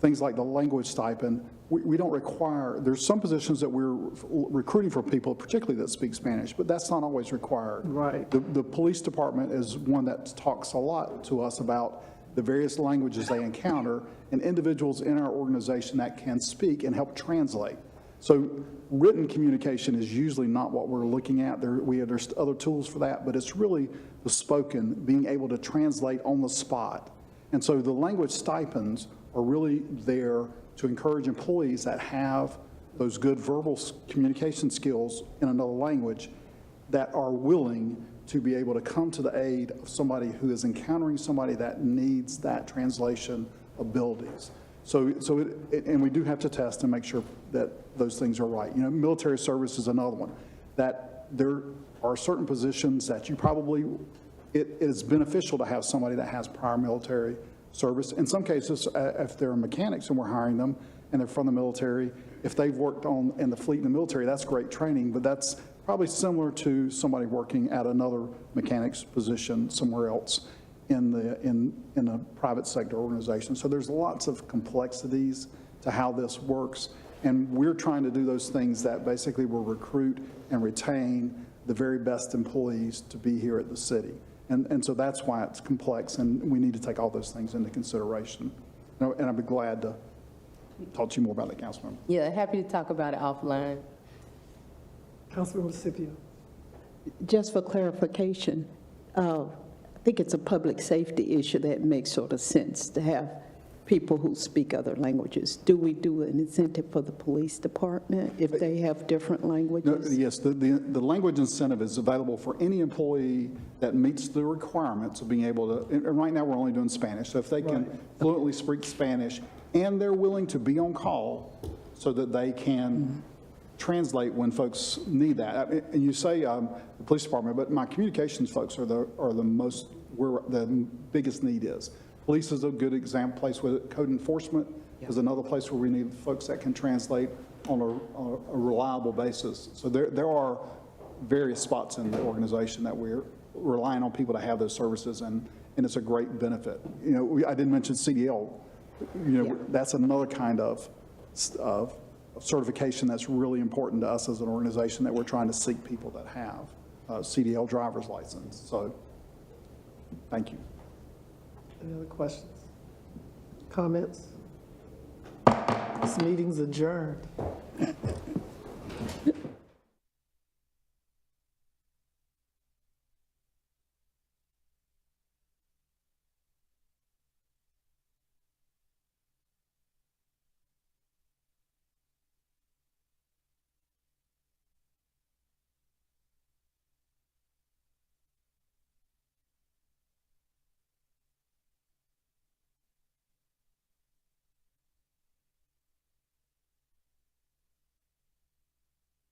Things like the language stipend, we don't require, there's some positions that we're recruiting for people, particularly that speak Spanish, but that's not always required. Right. The police department is one that talks a lot to us about the various languages they encounter and individuals in our organization that can speak and help translate. So written communication is usually not what we're looking at. There's other tools for that, but it's really the spoken, being able to translate on the spot. And so the language stipends are really there to encourage employees that have those good verbal communication skills in another language that are willing to be able to come to the aid of somebody who is encountering somebody that needs that translation abilities. And we do have to test and make sure that those things are right. You know, military service is another one, that there are certain positions that you probably, it is beneficial to have somebody that has prior military service. In some cases, if they're mechanics and we're hiring them and they're from the military, if they've worked in the fleet in the military, that's great training, but that's probably similar to somebody working at another mechanics position somewhere else in a private sector organization. So there's lots of complexities to how this works, and we're trying to do those things that basically will recruit and retain the very best employees to be here at the city. And so that's why it's complex, and we need to take all those things into consideration. And I'd be glad to talk to you more about that, Councilmember. yeah, happy to talk about it offline. Councilmember Scipio. Just for clarification, I think it's a public safety issue that makes sort of sense to have people who speak other languages. Do we do an incentive for the police department if they have different languages? No, yes, the language incentive is available for any employee that meets the requirements of being able to, and right now we're only doing Spanish, so if they can fluently speak Spanish and they're willing to be on call so that they can translate when folks need that. And you say the police department, but my communications folks are the most, where the biggest need is. Police is a good example, place with code enforcement is another place where we need folks that can translate on a reliable basis. So there are various spots in the organization that we're relying on people to have those services, and it's a great benefit. You know, I didn't mention CDL. You know, that's another kind of certification that's really important to us as an organization that we're trying to seek people that have CDL driver's license. So, thank you. Any other questions? Comments? This meeting's adjourned.